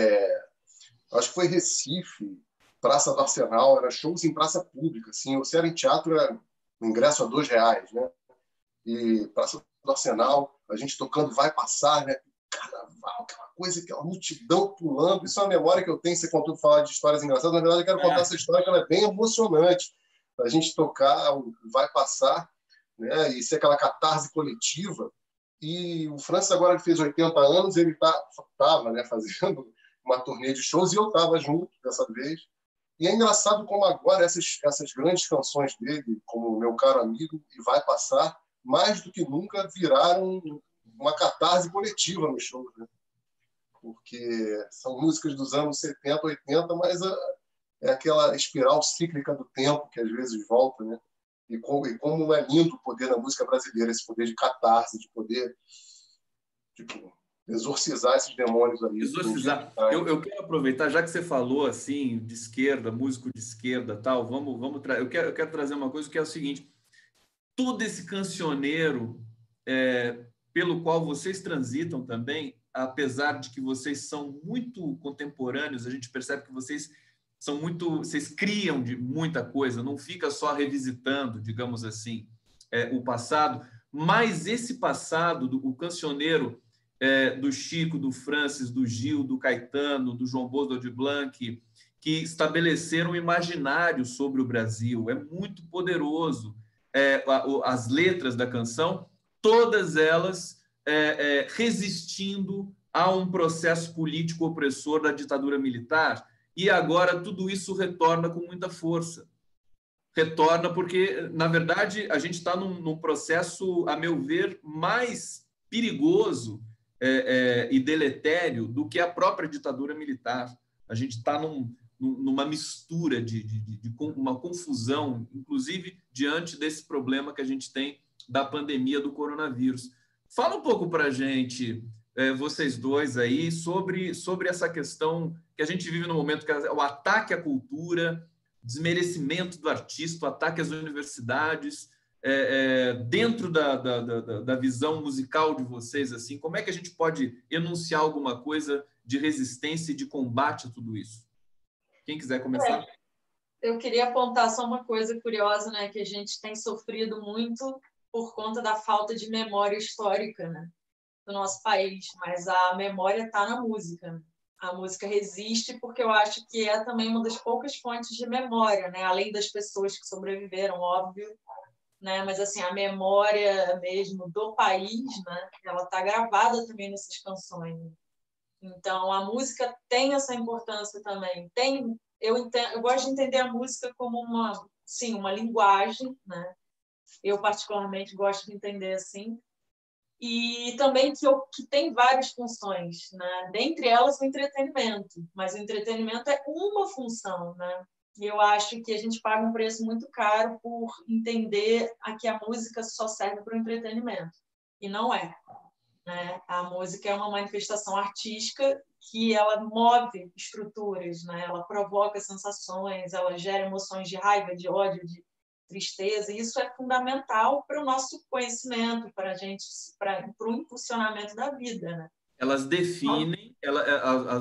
acho que foi Recife, Praça do Arsenal, era shows em praça pública. Assim, você era em teatro, era o ingresso a R$2, né? E Praça do Arsenal, a gente tocando Vai Passar, né? Carnaval, aquela coisa, aquela multidão pulando. Isso é uma memória que eu tenho. Você contou falar de histórias engraçadas. Na verdade, eu quero contar essa história, que ela é bem emocionante. A gente tocar o Vai Passar, né? E ser aquela catarse coletiva. E o Francis, agora que fez 80 anos, ele estava, né, fazendo uma turnê de shows e eu estava junto dessa vez. E é engraçado como agora essas grandes canções dele, como Meu Caro Amigo e Vai Passar, mais do que nunca viraram uma catarse coletiva no show, né? Porque são músicas dos anos 70, 80, mas é aquela espiral cíclica do tempo que às vezes volta, né? E como é lindo o poder da música brasileira, esse poder de catarse, de poder exorcizar esses demônios aí. Exorcizar. Eu quero aproveitar, já que você falou assim de esquerda, músico de esquerda, tal, eu quero trazer uma coisa que é o seguinte: todo esse cancioneiro pelo qual vocês transitam também, apesar de que vocês são muito contemporâneos, a gente percebe que vocês criam de muita coisa, não fica só revisitando, digamos assim, o passado, mas esse passado, o cancioneiro do Chico, do Francis, do Gil, do Caetano, do João Bosco de Blanc, que estabeleceram um imaginário sobre o Brasil, é muito poderoso. As letras da canção, todas elas resistindo a um processo político opressor da ditadura militar, e agora tudo isso retorna com muita força. Retorna porque, na verdade, a gente está num processo, a meu ver, mais perigoso e deletério do que a própria ditadura militar. A gente está numa mistura de uma confusão, inclusive diante desse problema que a gente tem da pandemia do coronavírus. Fala um pouco para a gente, vocês dois aí, sobre essa questão que a gente vive no momento, que é o ataque à cultura, desmerecimento do artista, o ataque às universidades, dentro da visão musical de vocês, assim, como é que a gente pode enunciar alguma coisa de resistência e de combate a tudo isso? Quem quiser começar? Eu queria apontar só uma coisa curiosa, né, que a gente tem sofrido muito por conta da falta de memória histórica, né, do nosso país, mas a memória está na música. A música resiste porque eu acho que é também uma das poucas fontes de memória, né, além das pessoas que sobreviveram, óbvio, né, mas assim, a memória mesmo do país, né, ela está gravada também nessas canções. Então, a música tem essa importância também. Eu gosto de entender a música como uma linguagem, né? Eu, particularmente, gosto de entender assim. E também que tem várias funções, né? Dentre elas, o entretenimento. Mas o entretenimento é uma função, né? E eu acho que a gente paga um preço muito caro por entender que a música só serve para o entretenimento. E não é. Né? A música é uma manifestação artística que ela move estruturas, né? Ela provoca sensações, ela gera emoções de raiva, de ódio, de tristeza, e isso é fundamental para o nosso conhecimento, para o impulsionamento da vida. Né? Elas definem,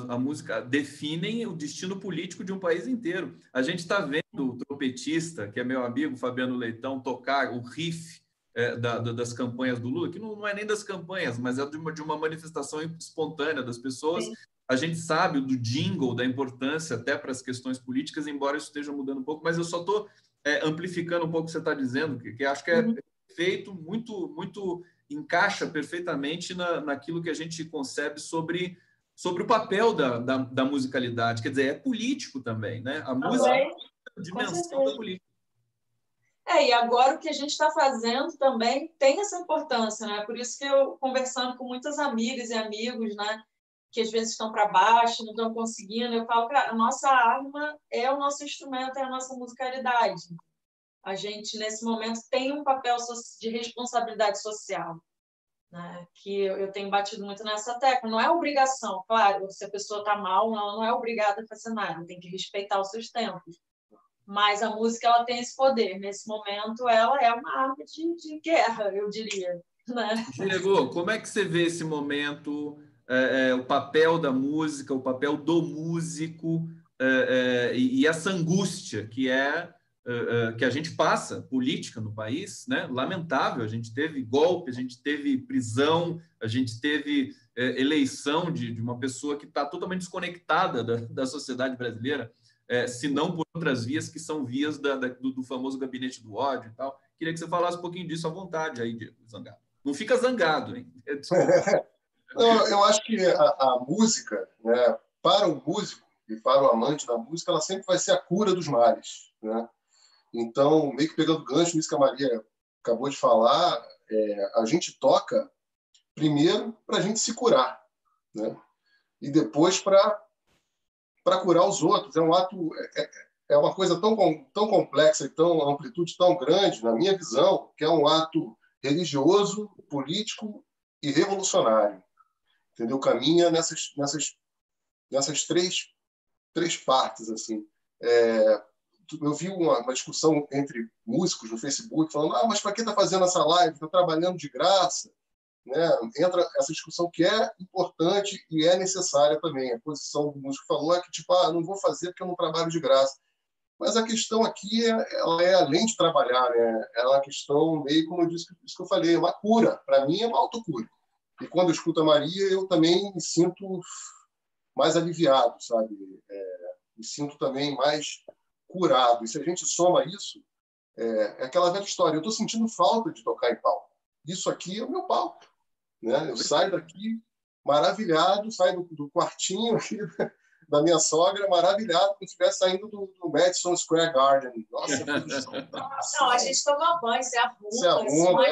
a música definem o destino político de um país inteiro. A gente está vendo o trompetista, que é meu amigo Fabiano Leitão, tocar o riff das campanhas do Lula, que não é nem das campanhas, mas é de uma manifestação espontânea das pessoas. Sim. A gente sabe do jingle, da importância até para as questões políticas, embora isso esteja mudando um pouco, mas eu só estou amplificando um pouco o que você está dizendo, que acho que é feito muito encaixa perfeitamente naquilo que a gente concebe sobre o papel da musicalidade. Quer dizer, é político também, né? A música é uma dimensão da política. E agora o que a gente está fazendo também tem essa importância, né? Por isso que eu, conversando com muitas amigas e amigos, né, que às vezes estão para baixo, não estão conseguindo, eu falo, cara, a nossa arma é o nosso instrumento, é a nossa musicalidade. A gente, nesse momento, tem um papel de responsabilidade social, né? Que eu tenho batido muito nessa tecla. Não é obrigação, claro, se a pessoa está mal, ela não é obrigada a fazer nada, tem que respeitar os seus tempos. Mas a música ela tem esse poder. Nesse momento, ela é uma arma de guerra, eu diria. Né? Diego, como é que você vê esse momento, o papel da música, o papel do músico e essa angústia que que a gente passa, política no país, né? Lamentável, a gente teve golpe, a gente teve prisão, a gente teve eleição de uma pessoa que está totalmente desconectada da sociedade brasileira, se não por outras vias que são vias do famoso gabinete do ódio e tal. Queria que você falasse um pouquinho disso à vontade aí, Diego, zangado. Não fica zangado, hein? Não, eu acho que a música, né, para o músico e para o amante da música, ela sempre vai ser a cura dos males, né? Então, meio que pegando gancho nisso que a Maria acabou de falar, a gente toca primeiro para a gente se curar, né? E depois para curar os outros. É um ato, é uma coisa tão complexa e tão amplitude tão grande, na minha visão, que é um ato religioso, político e revolucionário. Entendeu? Caminha nessas três partes, assim. Eu vi uma discussão entre músicos no Facebook falando: mas para que está fazendo essa live? Está trabalhando de graça? Né? Entra essa discussão que é importante e é necessária também. A posição do músico falou que tipo, não vou fazer porque eu não trabalho de graça. Mas a questão aqui ela é além de trabalhar, né? É uma questão meio, como eu disse, isso que eu falei, é uma cura. Para mim é uma autocura. E quando eu escuto a Maria, eu também me sinto mais aliviado, sabe? Me sinto também mais curado. E se a gente soma isso, é aquela velha história. Eu estou sentindo falta de tocar em palco. Isso aqui é o meu palco, né? Eu saio daqui maravilhado, saio do quartinho aqui da minha sogra maravilhado como se estivesse saindo do Madison Square Garden. Nossa, não, a gente toma banho, se arruma. Se arruma,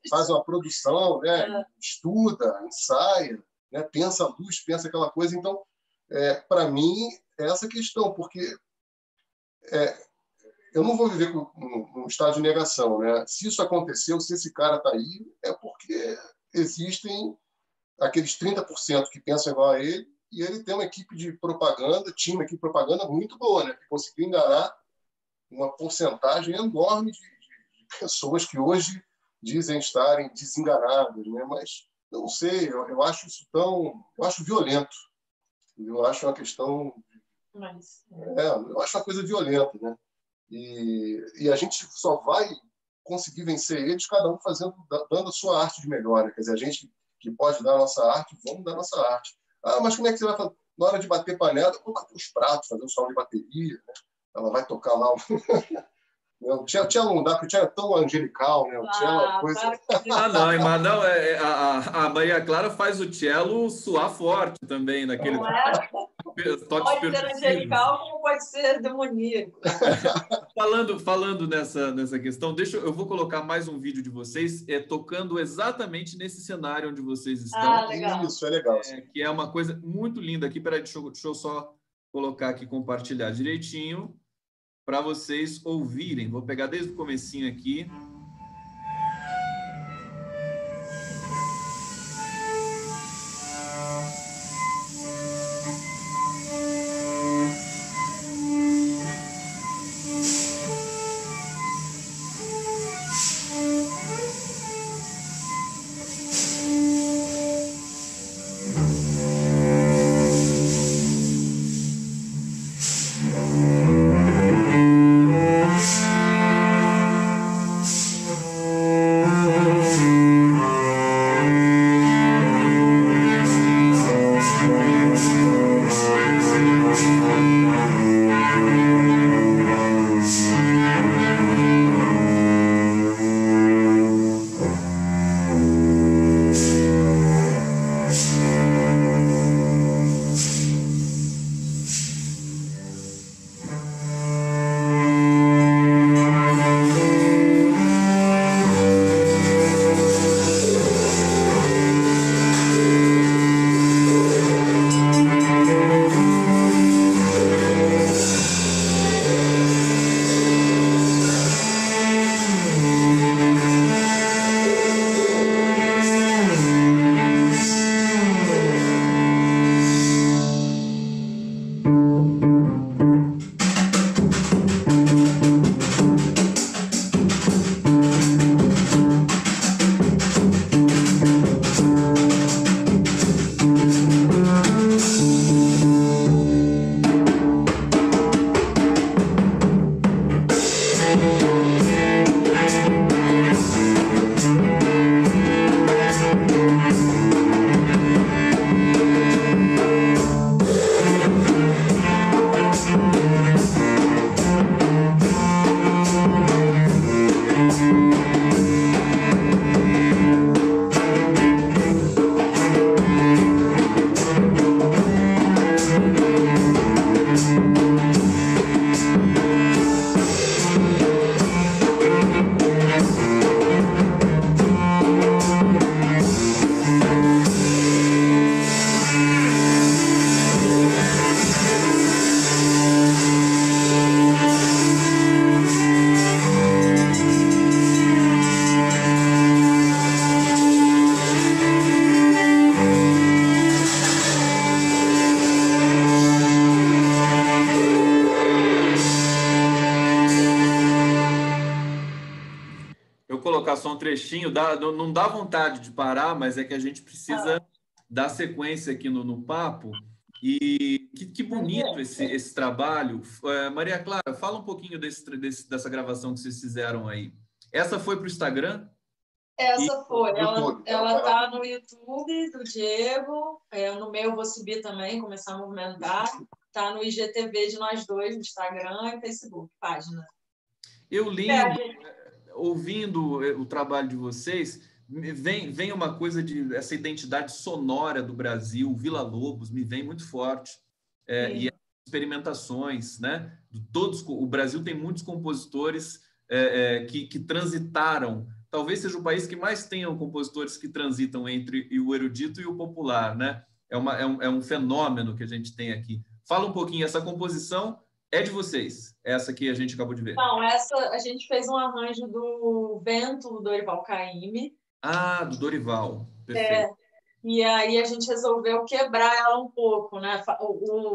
faz uma produção, né? Estuda, ensaia, né? Pensa a luz, pensa aquela coisa. Então, para mim, é essa questão, porque eu não vou viver num estado de negação, né? Se isso aconteceu, se esse cara está aí, é porque existem aqueles 30% que pensam igual a ele, e ele tem uma equipe de propaganda, time aqui de propaganda muito boa, né? Que conseguiu enganar uma porcentagem enorme de pessoas que hoje dizem estarem desenganadas, né? Mas não sei, eu acho isso eu acho violento. Eu acho uma questão, eu acho uma coisa violenta, né? E a gente só vai conseguir vencer eles, cada um dando a sua arte de melhor, né? Quer dizer, a gente que pode dar a nossa arte, vamos dar a nossa arte. Ah, mas como é que você vai fazer? Na hora de bater panela, vamos bater os pratos, fazer um solo de bateria, né? Ela vai tocar lá. O cello não dá, porque o cello é tão angelical, né? O cello é uma coisa... Não, mas não, a Maria Clara faz o cello suar forte também, naquele toques pode ser angelical, como pode ser demoníaco. Falando nessa questão, eu vou colocar mais um vídeo de vocês tocando exatamente nesse cenário onde vocês estão. Legal. Isso, é legal. Que é uma coisa muito linda aqui. Peraí, deixa eu só colocar aqui, compartilhar direitinho para vocês ouvirem. Vou pegar desde o comecinho aqui. Colocar só um trechinho, não dá vontade de parar, mas é que a gente precisa dar sequência aqui no papo. E que bonito esse trabalho. Maria Clara, fala um pouquinho dessa gravação que vocês fizeram aí. Essa foi para o Instagram? Essa foi. Ela está no YouTube do Diego. No meu eu vou subir também, começar a movimentar. Está no IGTV de nós dois, no Instagram e Facebook, página. Eu li... ouvindo o trabalho de vocês, vem uma coisa essa identidade sonora do Brasil, Vila Lobos, me vem muito forte. E as experimentações, né? O Brasil tem muitos compositores que transitaram talvez seja o país que mais tenham compositores que transitam entre o erudito e o popular, né? É um fenômeno que a gente tem aqui. Fala um pouquinho, essa composição é de vocês, essa que a gente acabou de ver. Não, essa a gente fez um arranjo do Vento, do Dorival Caymmi. Ah, do Dorival, perfeito. E aí a gente resolveu quebrar ela um pouco, né?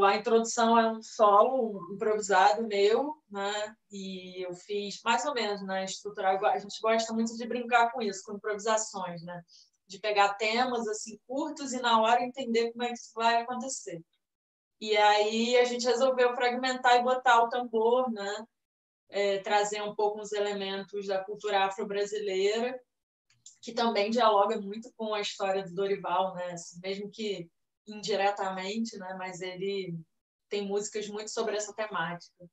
A introdução é um solo improvisado meu, né? E eu fiz mais ou menos, né? Estruturar. A gente gosta muito de brincar com isso, com improvisações, né? De pegar temas assim curtos e na hora entender como é que isso vai acontecer. E aí a gente resolveu fragmentar e botar o tambor, né? Trazer um pouco os elementos da cultura afro-brasileira, que também dialoga muito com a história do Dorival, né? Assim, mesmo que indiretamente, né? Mas ele tem músicas muito sobre essa temática.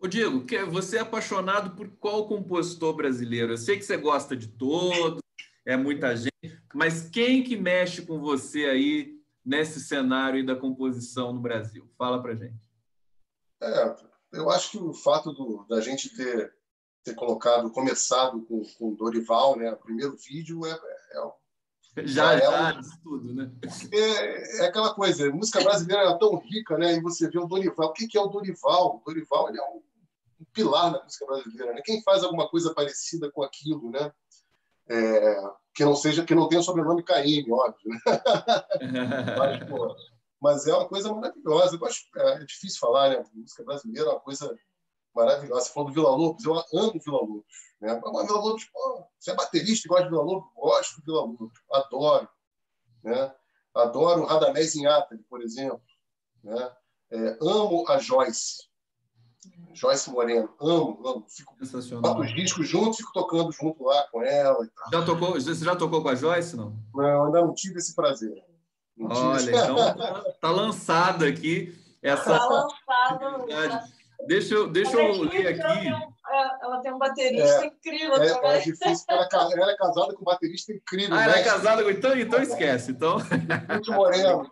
Ô Diego, você é apaixonado por qual compositor brasileiro? Eu sei que você gosta de todos, é muita gente, mas quem que mexe com você aí nesse cenário aí da composição no Brasil? Fala pra gente. Eu acho que o fato da gente ter começado com Dorival, né? O primeiro vídeo já diz tudo, né? É aquela coisa, a música brasileira é tão rica, né? E você vê o Dorival. O que é o Dorival? O Dorival ele é um pilar da música brasileira, né? Quem faz alguma coisa parecida com aquilo, né? Que não tenha o sobrenome Caymmi, óbvio, né? Mas é uma coisa maravilhosa. É difícil falar, né? A música brasileira é uma coisa maravilhosa. Você falou do Villa-Lobos, eu amo Villa-Lobos, né? Mas Villa-Lobos, você é baterista e gosta de Villa-Lobos? Gosto de Villa-Lobos, adoro, né? Adoro Radamés Inátali, por exemplo, né? Amo a Joyce Moreno, amo. Boto os discos juntos, fico tocando junto lá com ela e tal. Você já tocou com a Joyce, não? Não, ainda não tive esse prazer. Olha, então tá lançado aqui essa. Tá lançado. Deixa eu ler aqui. Ela tem um baterista incrível. É difícil, porque ela é casada com um baterista incrível. Ela é casada com... Então esquece. Então... Muito moreno.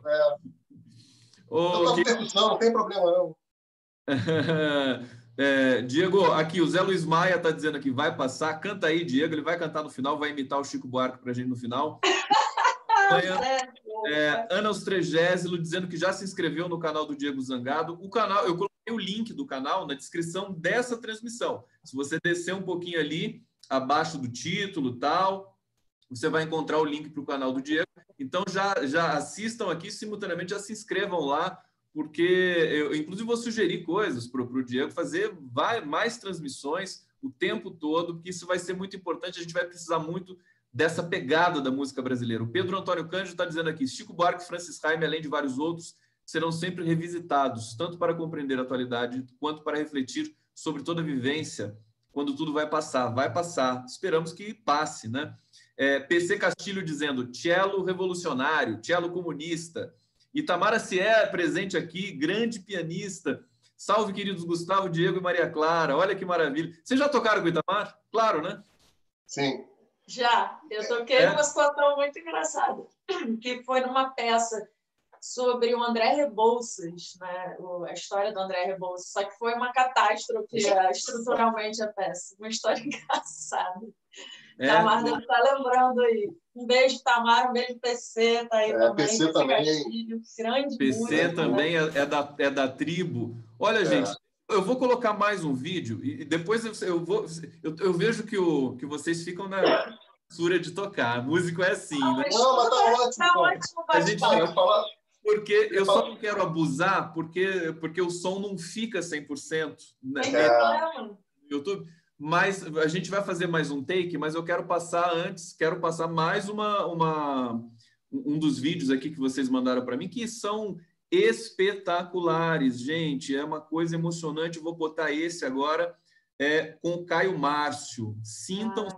Não tem problema, não. Diego, aqui o Zé Luiz Maia está dizendo aqui, vai passar, canta aí, Diego, ele vai cantar no final, vai imitar o Chico Buarque para a gente no final. Ana Ostregésilo dizendo que já se inscreveu no canal do Diego Zangado. O canal, eu coloquei o link do canal na descrição dessa transmissão. Se você descer um pouquinho ali, abaixo do título tal, você vai encontrar o link para o canal do Diego. Então já assistam aqui, simultaneamente já se inscrevam lá, porque eu, inclusive, vou sugerir coisas para o Diego fazer mais transmissões o tempo todo, porque isso vai ser muito importante. A gente vai precisar muito dessa pegada da música brasileira. O Pedro Antônio Cândido está dizendo aqui, Chico Buarque e Francis Raime, além de vários outros, serão sempre revisitados, tanto para compreender a atualidade, quanto para refletir sobre toda a vivência, quando tudo vai passar. Vai passar. Esperamos que passe, né? PC Castilho dizendo, cello revolucionário, cello comunista. Itamara Sier, presente aqui, grande pianista. Salve, queridos Gustavo, Diego e Maria Clara. Olha que maravilha. Vocês já tocaram com o Itamar? Claro, né? Sim. Já. Eu toquei numa situação muito engraçada, que foi numa peça sobre o André Rebouças, né? A história do André Rebouças. Só que foi uma catástrofe estruturalmente a peça. Uma história engraçada. Tamar deve estar lembrando aí. Um beijo, Tamar, um beijo, PC, tá aí também. PC também. Grande PC música, também né? é da tribo. Olha, gente, eu vou colocar mais um vídeo e depois eu vejo que vocês ficam na censura de tocar. Músico é assim, né? Não, mas tá ótimo. Tá ótimo, A gente vai falar. Porque eu só não quero abusar, porque o som não fica 100%, né, no YouTube. Mas a gente vai fazer mais um take, mas eu quero passar mais um dos vídeos aqui que vocês mandaram para mim, que são espetaculares, gente. É uma coisa emocionante. Eu vou botar esse agora com o Caio Márcio. Sintam.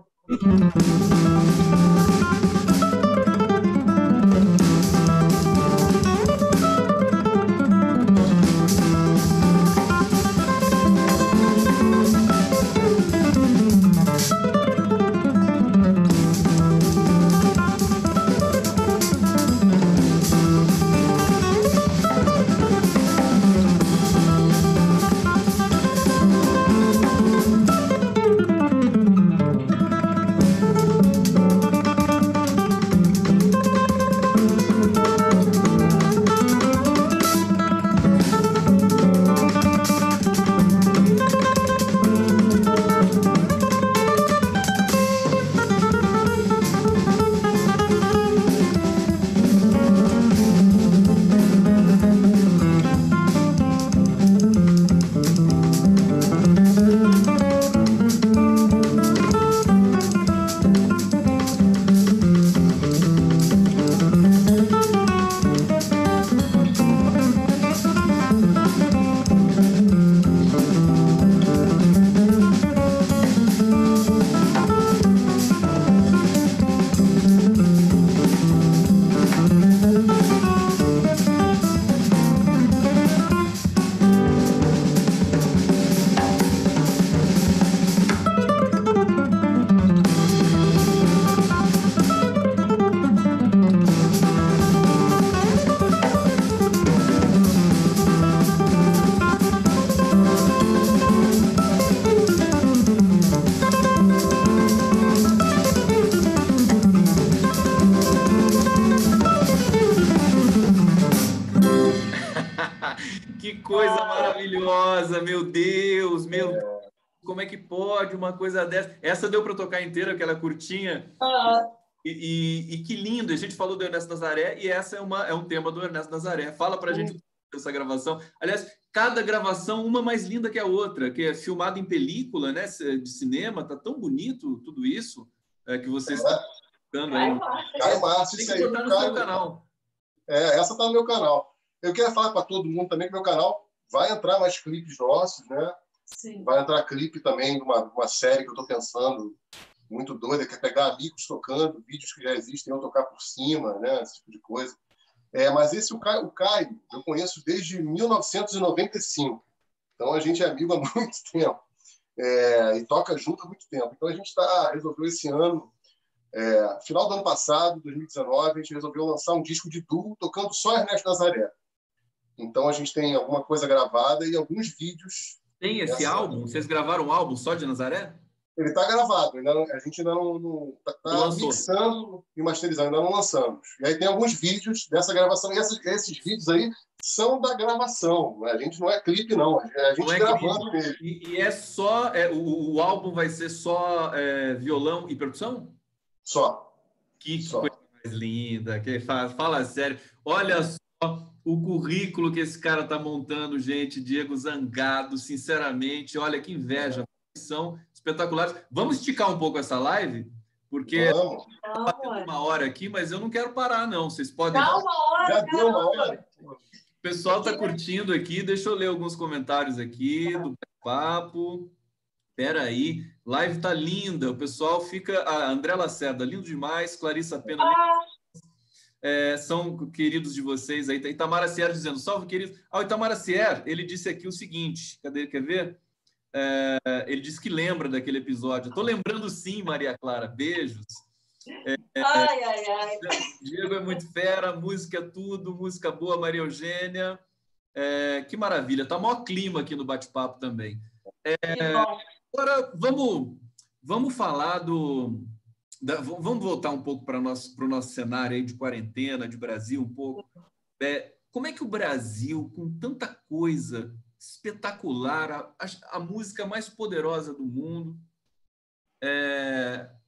coisa maravilhosa, meu Deus, meu Deus. Como é que pode uma coisa dessa? Essa deu para tocar inteira, aquela curtinha. E que lindo, a gente falou do Ernesto Nazaré e essa é um tema do Ernesto Nazaré. Fala para a gente essa gravação. Aliás, cada gravação, uma mais linda que a outra, que é filmada em película, né, de cinema, tá tão bonito tudo isso que vocês estão tocando aí. Caio Márcio, isso aí. Tem que botar no seu canal. Essa tá no meu canal. Eu quero falar para todo mundo também que meu canal vai entrar mais clipes nossos, né? Sim. Vai entrar clipe também de uma série que eu estou pensando muito doida, que é pegar amigos tocando, vídeos que já existem, eu tocar por cima, né? Esse tipo de coisa. Mas o Caio, eu conheço desde 1995. Então, a gente é amigo há muito tempo. E toca junto há muito tempo. Então, a gente resolveu esse ano, final do ano passado, 2019, a gente resolveu lançar um disco de duo tocando só Ernesto Nazaré. Então, a gente tem alguma coisa gravada e alguns vídeos. Tem esse álbum? Vocês gravaram um álbum só de Nazaré? Ele está gravado, a gente ainda não está mixando e masterizando, ainda não lançamos. E aí tem alguns vídeos dessa gravação, e esses vídeos aí são da gravação, a gente não é clipe, não, a gente gravando mesmo. E é só, o álbum vai ser só violão e percussão? Só. Que coisa mais linda, fala sério. Olha só o currículo que esse cara está montando, gente, Diego Zangado, sinceramente, olha que inveja, são espetaculares. Vamos esticar um pouco essa live, porque tá batendo uma hora aqui, mas eu não quero parar, não. Vocês podem... Dá uma hora, já deu uma hora. O pessoal está curtindo aqui. Deixa eu ler alguns comentários aqui do papo. Espera aí. Live tá linda. O pessoal fica... André Lacerda, lindo demais. Clarissa Pena... são queridos de vocês aí. Itamar Acier dizendo, salve, querido. O Itamar Acier, ele disse aqui o seguinte, quer ver? Ele disse que lembra daquele episódio. Estou lembrando sim, Maria Clara. Beijos. Ai. Diego é muito fera, música é tudo, música boa, Maria Eugênia. Que maravilha. Tá maior clima aqui no bate-papo também. Agora, vamos falar vamos voltar um pouco para o nosso cenário aí de quarentena, de Brasil um pouco. Como é que o Brasil, com tanta coisa espetacular, a música mais poderosa do mundo,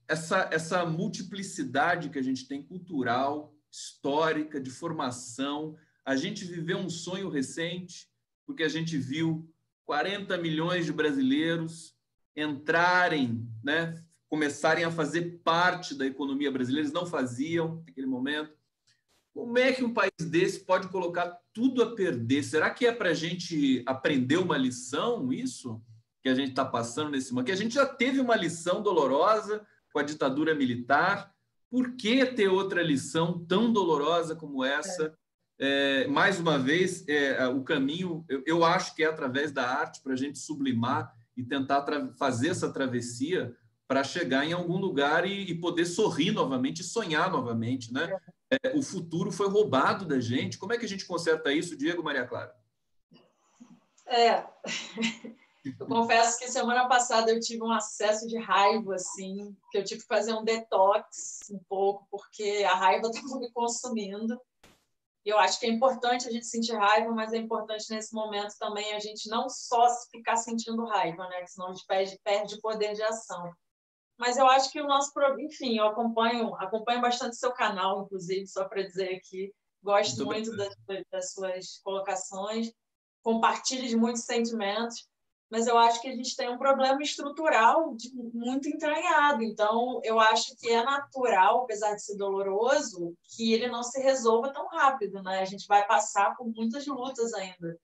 essa multiplicidade que a gente tem cultural, histórica, de formação, a gente viveu um sonho recente, porque a gente viu 40 milhões de brasileiros entrarem, né, começarem a fazer parte da economia brasileira, eles não faziam naquele momento. Como é que um país desse pode colocar tudo a perder? Será que é para a gente aprender uma lição, isso que a gente está passando nesse momento? Que a gente já teve uma lição dolorosa com a ditadura militar. Por que ter outra lição tão dolorosa como essa? Mais uma vez, o caminho, eu acho que é através da arte para a gente sublimar e tentar fazer essa travessia para chegar em algum lugar e poder sorrir novamente e sonhar novamente, né? O futuro foi roubado da gente. Como é que a gente conserta isso, Diego, Maria Clara? Eu confesso que semana passada eu tive um acesso de raiva, assim, que eu tive que fazer um detox um pouco, porque a raiva estava me consumindo. E eu acho que é importante a gente sentir raiva, mas é importante nesse momento também a gente não só ficar sentindo raiva, né? Senão a gente perde poder de ação. Mas eu acho que o nosso... Enfim, eu acompanho bastante seu canal, inclusive, só para dizer aqui. Gosto muito das suas colocações, compartilho de muitos sentimentos, mas eu acho que a gente tem um problema estrutural muito entranhado. Então, eu acho que é natural, apesar de ser doloroso, que ele não se resolva tão rápido, né? A gente vai passar por muitas lutas ainda.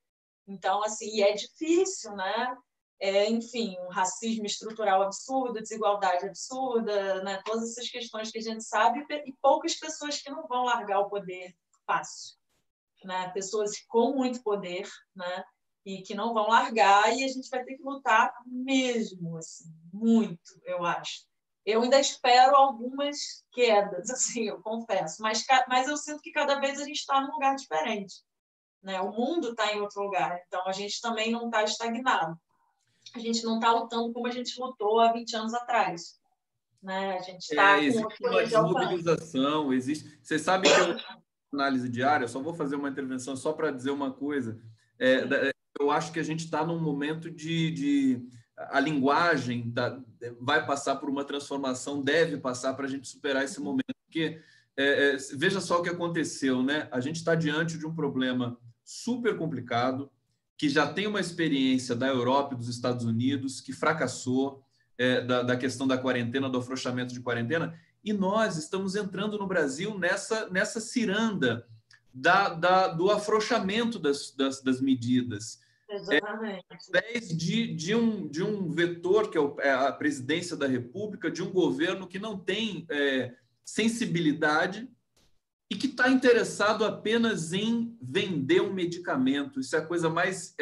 Então, assim, e é difícil, né? Enfim, um racismo estrutural absurdo, desigualdade absurda, né? Todas essas questões que a gente sabe, e poucas pessoas que não vão largar o poder fácil, né? Pessoas com muito poder, né? E que não vão largar, e a gente vai ter que lutar mesmo, assim, muito, eu acho. Eu ainda espero algumas quedas, assim, eu confesso, mas eu sinto que cada vez a gente está num lugar diferente, né? O mundo está em outro lugar, então a gente também não está estagnado. A gente não está lutando como a gente lutou há 20 anos atrás. Né? A gente está existe uma desmobilização, existe... Você sabe que eu, análise diária, eu só vou fazer uma intervenção só para dizer uma coisa. eu acho que a gente está num momento a linguagem vai passar por uma transformação, deve passar para a gente superar esse momento, porque veja só o que aconteceu, né? A gente está diante de um problema super complicado, que já tem uma experiência da Europa e dos Estados Unidos, que fracassou, da questão da quarentena, do afrouxamento de quarentena, e nós estamos entrando no Brasil nessa ciranda do afrouxamento das medidas. Exatamente. Através de um vetor, que é a presidência da República, de um governo que não tem sensibilidade e que está interessado apenas em vender um medicamento. Isso é a coisa mais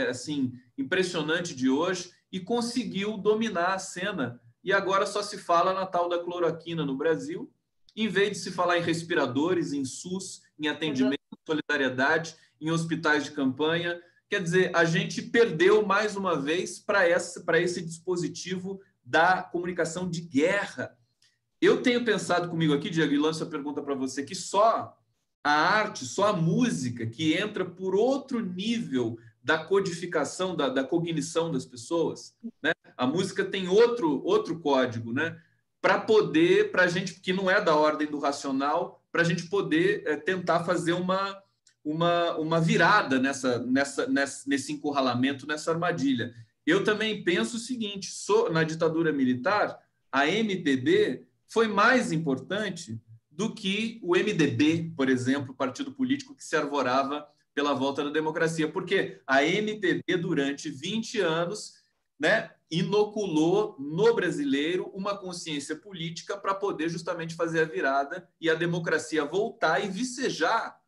assim, impressionante de hoje, e conseguiu dominar a cena. E agora só se fala na tal da cloroquina no Brasil, em vez de se falar em respiradores, em SUS, em atendimento, solidariedade, em hospitais de campanha. Quer dizer, a gente perdeu mais uma vez para esse dispositivo da comunicação de guerra. Eu tenho pensado comigo aqui, Diego, e lanço a pergunta para você, que só a arte, só a música, que entra por outro nível da codificação, da cognição das pessoas, né? A música tem outro código, né? Para a gente, que não é da ordem do racional, para a gente poder tentar fazer uma virada nesse encurralamento, nessa armadilha. Eu também penso o seguinte, na ditadura militar, a MPB foi mais importante do que o MDB, por exemplo, o partido político que se arvorava pela volta da democracia, porque a MPB, durante 20 anos, né, inoculou no brasileiro uma consciência política para poder justamente fazer a virada e a democracia voltar e vicejar.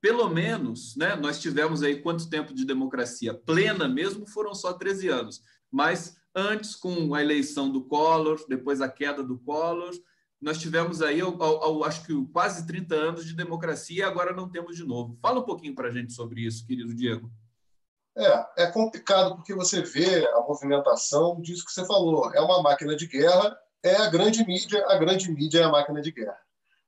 Pelo menos, né, nós tivemos aí quanto tempo de democracia plena mesmo? Foram só 13 anos. Mas antes, com a eleição do Collor, depois a queda do Collor, nós tivemos aí, acho que quase 30 anos de democracia e agora não temos de novo. Fala um pouquinho para a gente sobre isso, querido Diego. É complicado porque você vê a movimentação disso que você falou. É uma máquina de guerra, é a grande mídia é a máquina de guerra.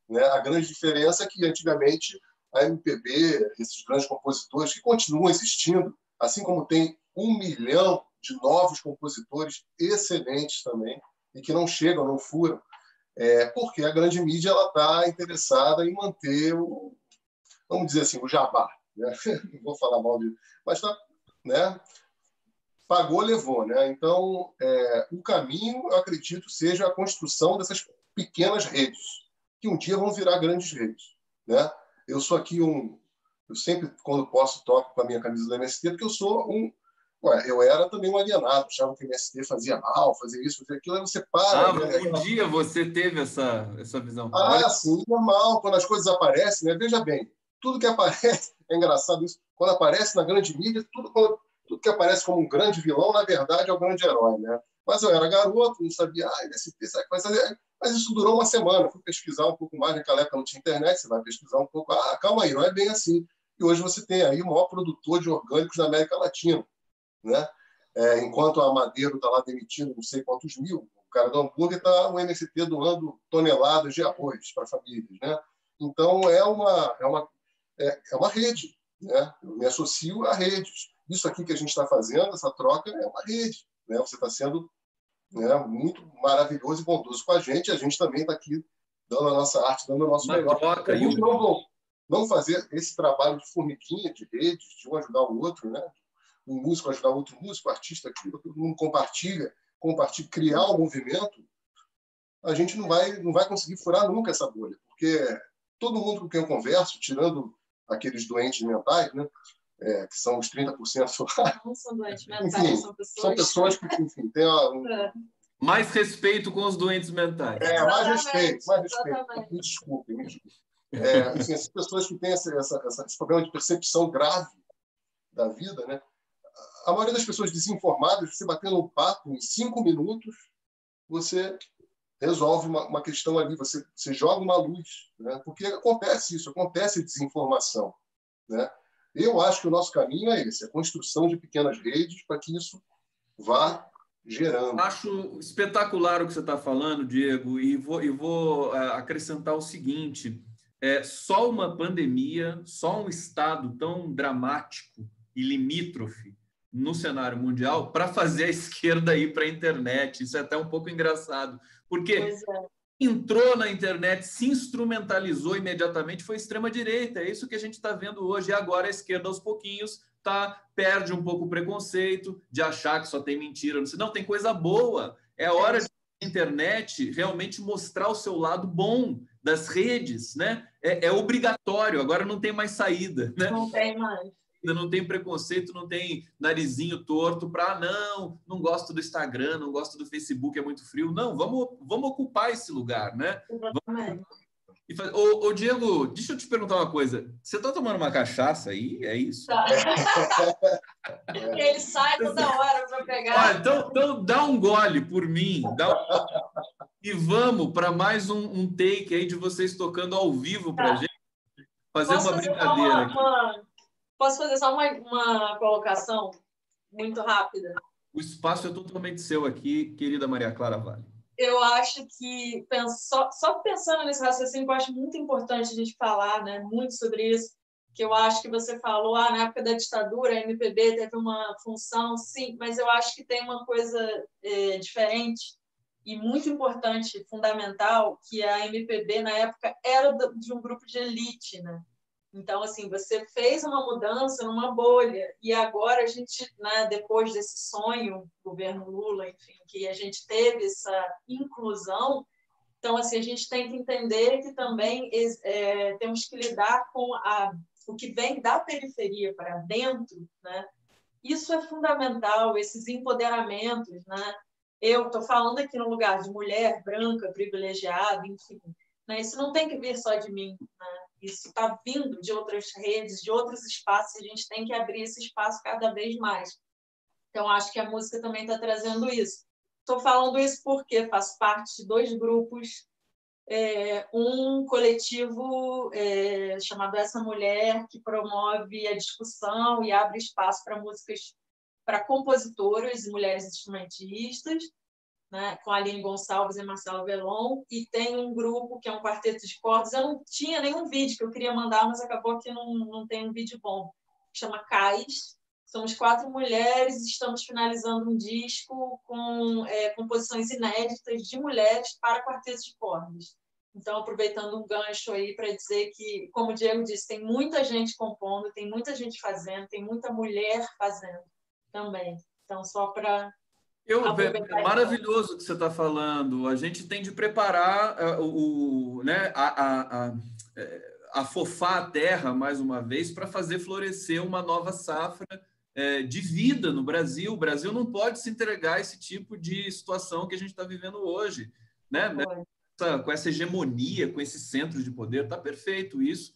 Né? A grande diferença é que, antigamente, a MPB, esses grandes compositores que continuam existindo, assim como tem 1 milhão de novos compositores excelentes também, e que não chegam, não furam, porque a grande mídia está interessada em manter vamos dizer assim, o jabá. Né? Não vou falar mal de... Mas está... Né? Pagou, levou. Né? Então, o caminho, eu acredito, seja a construção dessas pequenas redes, que um dia vão virar grandes redes. Né? Eu sou aqui eu sempre, quando posso, toco com a minha camisa do MST, porque eu sou eu era também um alienado, achava que o MST fazia mal, fazia isso, fazia aquilo, aí você para... né? Um dia você teve essa visão. Sim, normal, quando as coisas aparecem, né? Veja bem, tudo que aparece, é engraçado isso, quando aparece na grande mídia, tudo que aparece como um grande vilão, na verdade, é o grande herói, né? Mas eu era garoto, não sabia, MST, sabe o que vai fazer? Mas isso durou uma semana, fui pesquisar um pouco mais, naquela época não tinha internet, você vai pesquisar um pouco, calma aí, não é bem assim. E hoje você tem aí o maior produtor de orgânicos da América Latina, né? Enquanto a Madeiro está lá demitindo não sei quantos mil, o cara do hambúrguer está o MST doando toneladas de arroz para famílias, né? Então é uma rede, né? Eu me associo a redes. Isso aqui que a gente está fazendo, essa troca, é uma rede, né? Você está sendo, né, muito maravilhoso e bondoso com a gente também está aqui dando a nossa arte, dando o nosso melhor. Troca, a gente não fazer esse trabalho de formiguinha, de redes, de um ajudar o outro, né? Um músico ajudar outro músico, o artista aqui, todo mundo compartilha, criar um movimento, a gente não vai conseguir furar nunca essa bolha, porque todo mundo com quem eu converso, tirando aqueles doentes mentais, né, que são os 30% lá. Não são doentes mentais, enfim, são pessoas que, enfim, têm mais respeito com os doentes mentais. Mais respeito. Me desculpe. Enfim, essas pessoas que têm esse problema de percepção grave da vida, né? A maioria das pessoas desinformadas, você batendo um papo em 5 minutos, você resolve uma questão ali, você joga uma luz, né? Porque acontece desinformação, né? Eu acho que o nosso caminho é esse, a construção de pequenas redes para que isso vá gerando. Acho espetacular o que você está falando, Diego, e vou acrescentar o seguinte: só uma pandemia, só um estado tão dramático e limítrofe no cenário mundial para fazer a esquerda ir para a internet. Isso é até um pouco engraçado, porque entrou na internet, se instrumentalizou imediatamente, foi extrema-direita. É isso que a gente está vendo hoje. E agora a esquerda, aos pouquinhos, perde um pouco o preconceito de achar que só tem mentira. Não, tem coisa boa. É hora de a internet realmente mostrar o seu lado bom das redes, né? É obrigatório, agora não tem mais saída, né? Não tem mais. Não tem preconceito, não tem narizinho torto para não gosto do Instagram, não gosto do Facebook, é muito frio. Não, vamos ocupar esse lugar, né? Ô, Diego, deixa eu te perguntar uma coisa. Você está tomando uma cachaça aí? É isso? Tá. Ele sai toda hora para pegar. Então dá um gole por mim. E vamos para mais um take aí de vocês tocando ao vivo para a gente. Fazer uma brincadeira aqui. Posso fazer só uma colocação muito rápida? O espaço é totalmente seu aqui, querida Maria Clara Vale. Eu acho que, só pensando nesse raciocínio, eu acho muito importante a gente falar, né, muito sobre isso, que eu acho que você falou, na época da ditadura, a MPB teve uma função, sim, mas eu acho que tem uma coisa diferente e muito importante, fundamental, que a MPB, na época, era de um grupo de elite, né? Então, assim, você fez uma mudança numa bolha e agora a gente, né, depois desse sonho, governo Lula, enfim, que a gente teve essa inclusão, então, assim, a gente tem que entender que também temos que lidar com o que vem da periferia para dentro, né? Isso é fundamental, esses empoderamentos, né? Eu estou falando aqui no lugar de mulher branca, privilegiada, enfim, né? Isso não tem que vir só de mim, né? Isso está vindo de outras redes, de outros espaços, e a gente tem que abrir esse espaço cada vez mais. Então, acho que a música também está trazendo isso. Estou falando isso porque faço parte de 2 grupos, um coletivo chamado Essa Mulher, que promove a discussão e abre espaço para músicas para compositoras e mulheres instrumentistas, né, com a Aline Gonçalves e Marcelo Velon, e tem um grupo que é um quarteto de cordas. Eu não tinha nenhum vídeo que eu queria mandar, mas acabou que não tem um vídeo bom. Chama Cais. Somos 4 mulheres, estamos finalizando um disco com composições inéditas de mulheres para quartetos de cordas. Então, aproveitando um gancho aí para dizer que, como o Diego disse, tem muita gente compondo, tem muita gente fazendo, tem muita mulher fazendo também. Então, só para... É maravilhoso o que você está falando. A gente tem de preparar né, afofar a terra, mais uma vez, para fazer florescer uma nova safra de vida no Brasil. O Brasil não pode se entregar a esse tipo de situação que a gente está vivendo hoje, né? Com essa hegemonia, com esse centro de poder. Está perfeito isso.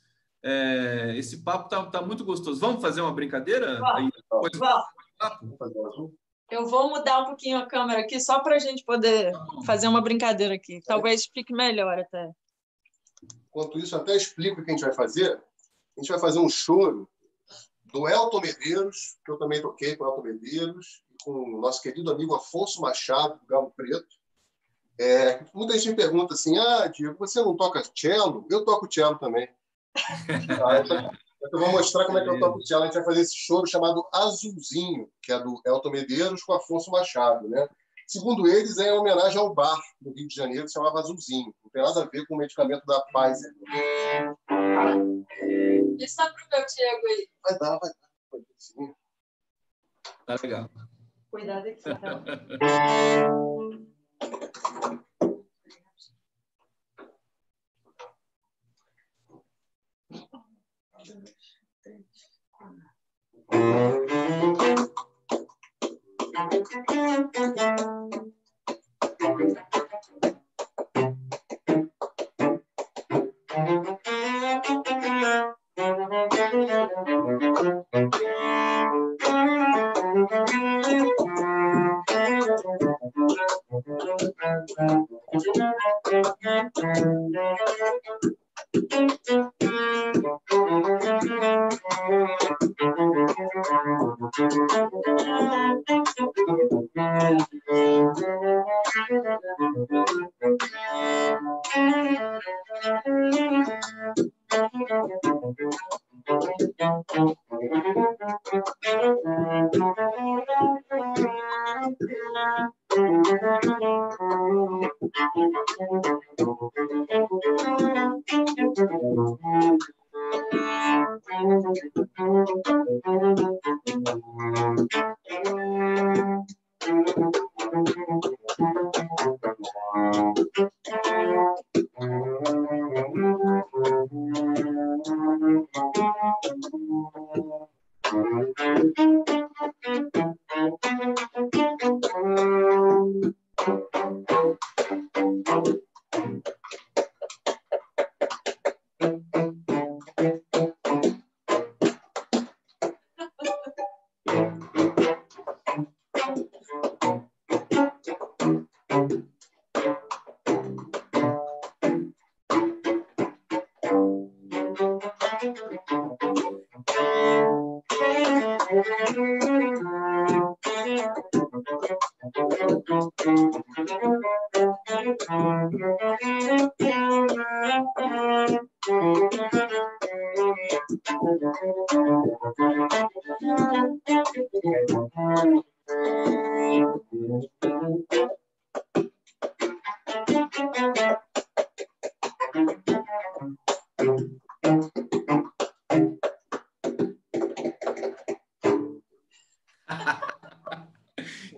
Esse papo tá muito gostoso. Vamos fazer uma brincadeira? Vamos. Eu vou mudar um pouquinho a câmera aqui, só para a gente poder fazer uma brincadeira aqui. Talvez fique melhor até. Enquanto isso, até explico o que a gente vai fazer. A gente vai fazer um choro do Elton Medeiros, que eu também toquei com o Elton Medeiros, e com o nosso querido amigo Afonso Machado, do Galo Preto. Muita gente me pergunta assim, Diego, você não toca cello? Eu toco cello também. Eu vou mostrar como é que eu toco o cello. A gente vai fazer esse choro chamado Azulzinho, que é do Elton Medeiros com Afonso Machado, né? Segundo eles, é em homenagem ao bar do Rio de Janeiro, que se chamava Azulzinho. Não tem nada a ver com o medicamento da Pfizer. Isso dá para o meu Diego aí. Vai dar. Tá legal. Cuidado aqui, tá?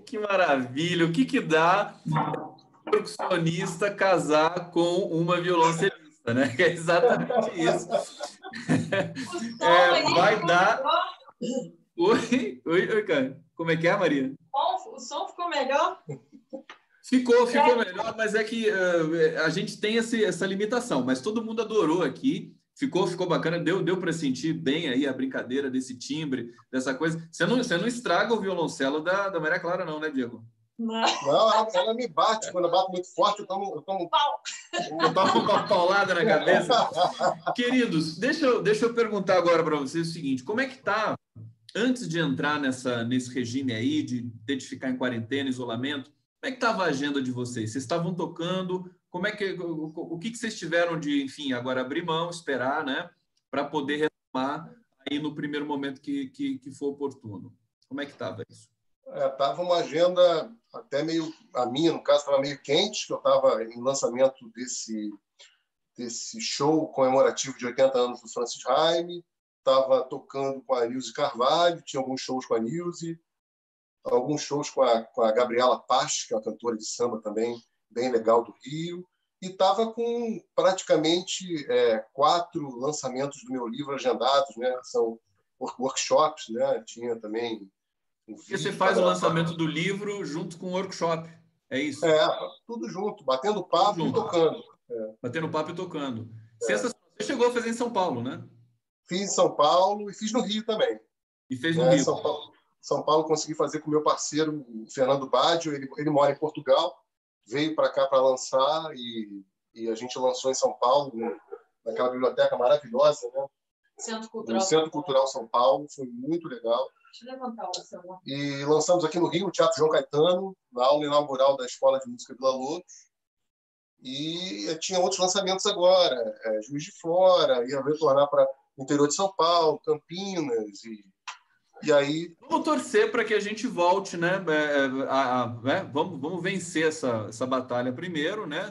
Que maravilha! O que dá um percussionista casar com uma violoncelista, né? Que é exatamente isso. Vai dar... Oi, cara. Como é que é, Maria? O som ficou melhor? Ficou melhor, mas é que a gente tem essa limitação, mas todo mundo adorou aqui. Ficou bacana, deu para sentir bem aí a brincadeira desse timbre, dessa coisa. Você não estraga o violoncelo da Maria Clara, não, né, Diego? Não, ela me bate. Quando eu bato muito forte, eu tomo uma paulada na cabeça. Queridos, deixa eu perguntar agora para vocês o seguinte: como é que tá, antes de entrar nesse regime aí, de ficar em quarentena, isolamento, como é que estava a agenda de vocês? Vocês estavam tocando? O que vocês tiveram de, enfim, agora abrir mão, esperar, né, para poder retomar aí no primeiro momento que for oportuno? Como é que estava isso? Estava uma agenda até meio... A minha, no caso, estava meio quente, que eu estava em lançamento desse show comemorativo de 80 anos do Francis Haime, estava tocando com a Nilce Carvalho, tinha alguns shows com a Nilce, alguns shows com a Gabriela Paz, que é uma cantora de samba também, bem legal do Rio, e estava com praticamente 4 lançamentos do meu livro agendados, né? São workshops, né? Tinha também Porque você faz o lançamento do livro junto com o workshop, é isso? Tudo junto, batendo papo e tocando. Batendo papo e tocando. Você chegou a fazer em São Paulo, né? Fiz em São Paulo e fiz no Rio também. E fez no Rio. São Paulo consegui fazer com o meu parceiro, o Fernando Baggio, ele mora em Portugal, veio para cá para lançar e a gente lançou em São Paulo, naquela biblioteca maravilhosa, né? Centro Centro Cultural São Paulo, foi muito legal. Deixa eu levantar o celular. E lançamos aqui no Rio, no Teatro João Caetano, na aula inaugural da Escola de Música Vila Lobos. E tinha outros lançamentos agora, Juiz de Fora, ia retornar para o interior de São Paulo, Campinas, e aí... Vamos torcer para que a gente volte, né? Vamos vencer essa batalha primeiro, né?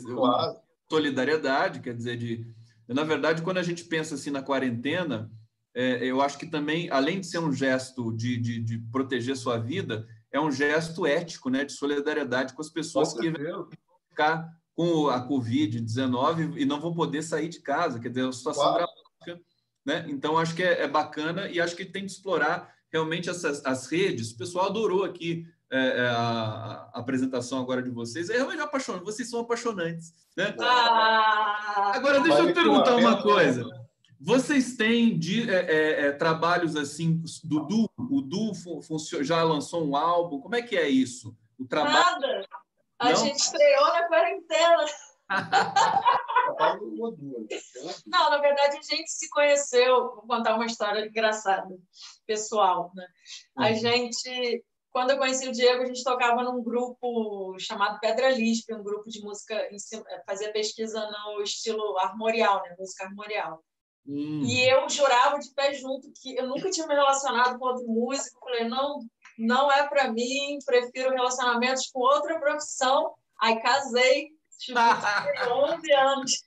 Claro. Solidariedade, quer dizer, na verdade, quando a gente pensa assim na quarentena, eu acho que também, além de ser um gesto de proteger sua vida, é um gesto ético, né? De solidariedade com as pessoas que vão ficar com a Covid-19 e não vão poder sair de casa, quer dizer, é uma situação dramática, né? Então, acho que é bacana e acho que tem que explorar realmente as redes. O pessoal adorou aqui a apresentação agora de vocês. É realmente apaixonante, vocês são apaixonantes, né? Agora, deixa eu perguntar uma coisa. Vocês têm trabalhos assim do Du? O Du já lançou um álbum? Como é que é isso? O trabalho... Nada! A gente estreou na quarentena. Não, na verdade, a gente se conheceu. Vou contar uma história engraçada, pessoal, né? A gente, quando eu conheci o Diego, a gente tocava num grupo chamado Pedra Lisp, um grupo de música, fazia pesquisa no estilo armorial, né? Música armorial. E eu jurava de pé junto que eu nunca tinha me relacionado com outro músico. Falei, não é para mim, prefiro relacionamentos com outra profissão Aí casei, tive 11 anos.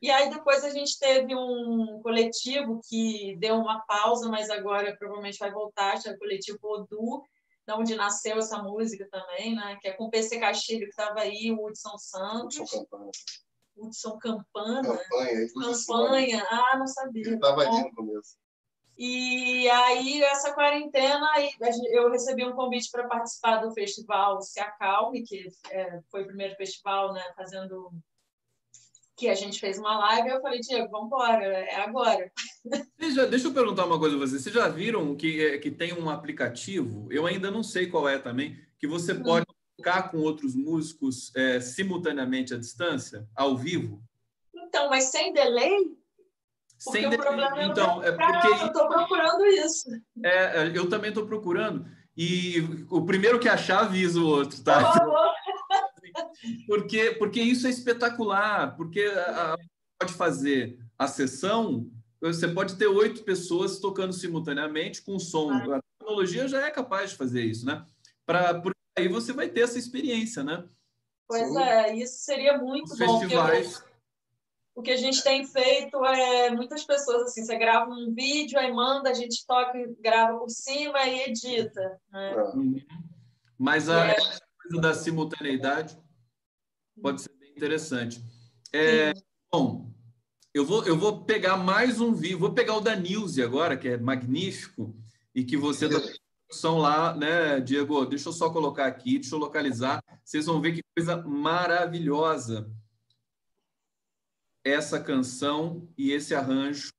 E aí depois a gente teve um coletivo que deu uma pausa, mas agora provavelmente vai voltar, que é o coletivo Odu, de onde nasceu essa música também, né? Que é com o PC Castilho, que estava aí, o Hudson Santos. Hudson Campana. Campanha. Ah, não sabia. Ele estava ali no começo. E aí, essa quarentena, eu recebi um convite para participar do festival Se Acalme, que foi o primeiro festival, né, que a gente fez uma live. Eu falei, Diego, vamos embora, é agora. Deixa eu perguntar uma coisa a vocês. Vocês já viram que tem um aplicativo, eu ainda não sei qual é também, que você pode tocar com outros músicos simultaneamente à distância, ao vivo? Então, mas sem delay? Porque o problema então, eu estou procurando isso. Eu também estou procurando. E o primeiro que achar, avisa o outro, tá? Por favor. Porque isso é espetacular. Porque pode fazer a sessão, você pode ter 8 pessoas tocando simultaneamente com som. A tecnologia já é capaz de fazer isso, né? Porque aí você vai ter essa experiência, né? Pois é, isso seria muito bom. Festivais. O que a gente tem feito é muitas pessoas assim, você grava um vídeo, aí manda, a gente toca, grava por cima e edita, né? Mas essa coisa da simultaneidade pode ser bem interessante. Bom, eu vou pegar mais um vídeo, vou pegar o da Nilce agora, que é magnífico, e que você são lá, né, Diego? Deixa eu só colocar aqui, deixa eu localizar. Vocês vão ver que coisa maravilhosa essa canção e esse arranjo.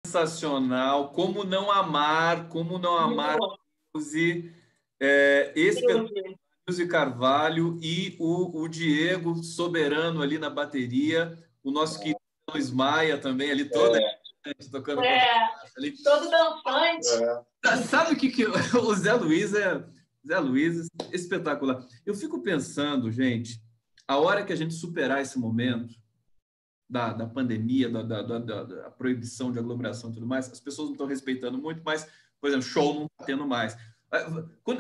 Sensacional, como não amar Nilce, Nilce Carvalho e o Diego Soberano ali na bateria, o nosso querido Luiz Maia também ali, todo tocando ali. Todo dançante. Sabe o que o Zé Luiz espetacular. Eu fico pensando, gente, a hora que a gente superar esse momento da pandemia, da proibição de aglomeração e tudo mais, as pessoas não estão respeitando muito, mas, por exemplo, show não está tendo mais.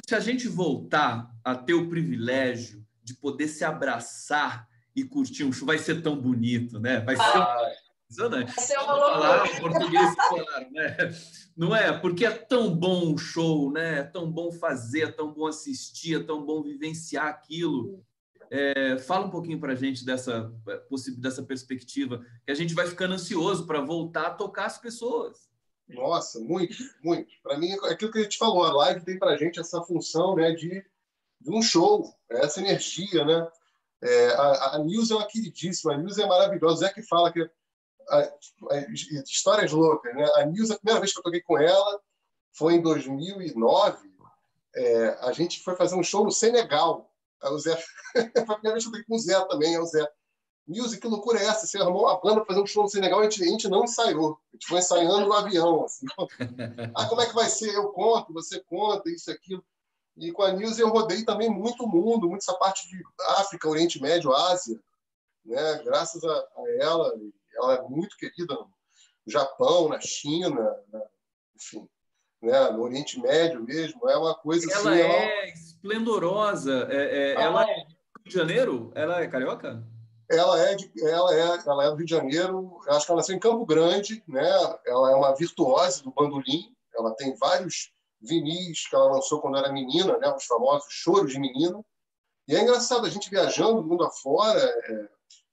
Se a gente voltar a ter o privilégio de poder se abraçar e curtir um show, vai ser tão bonito, né? Vai ser uma loucura. O português falaram, né? Não é? Porque é tão bom um show, né? É tão bom fazer, é tão bom assistir, é tão bom vivenciar aquilo. Fala um pouquinho para a gente dessa perspectiva, que a gente vai ficando ansioso para voltar a tocar as pessoas. Nossa, muito, muito. Para mim, é aquilo que a gente falou, a live tem para a gente essa função, né, de um show, essa energia, né? A Nilce é uma queridíssima, a Nilce é maravilhosa. O Zé que fala que histórias loucas, né? A Nilce, a primeira vez que eu toquei com ela foi em 2009. A gente foi fazer um show no Senegal. O Zé, foi a primeira vez que eu toquei com o Zé também, o Zé. Nilce, que loucura é essa? Você arrumou uma banda para fazer um show no Senegal e a gente não ensaiou. A gente foi ensaiando no avião. Assim. Como é que vai ser? Eu conto, você conta, isso e aquilo. E com a Nilce eu rodei também muito o mundo, muito essa parte de África, Oriente Médio, Ásia. Né? Graças a ela, ela é muito querida no Japão, na China, enfim, né? No Oriente Médio mesmo. É uma coisa ela assim... é esplendorosa. Ela é do Rio de Janeiro? Ela é carioca? Ela é do Rio de Janeiro, eu acho que ela nasceu em Campo Grande, né? Ela é uma virtuose do bandolim, ela tem vários vinis que ela lançou quando era menina, né? Os famosos choros de menina. E é engraçado, a gente viajando mundo afora,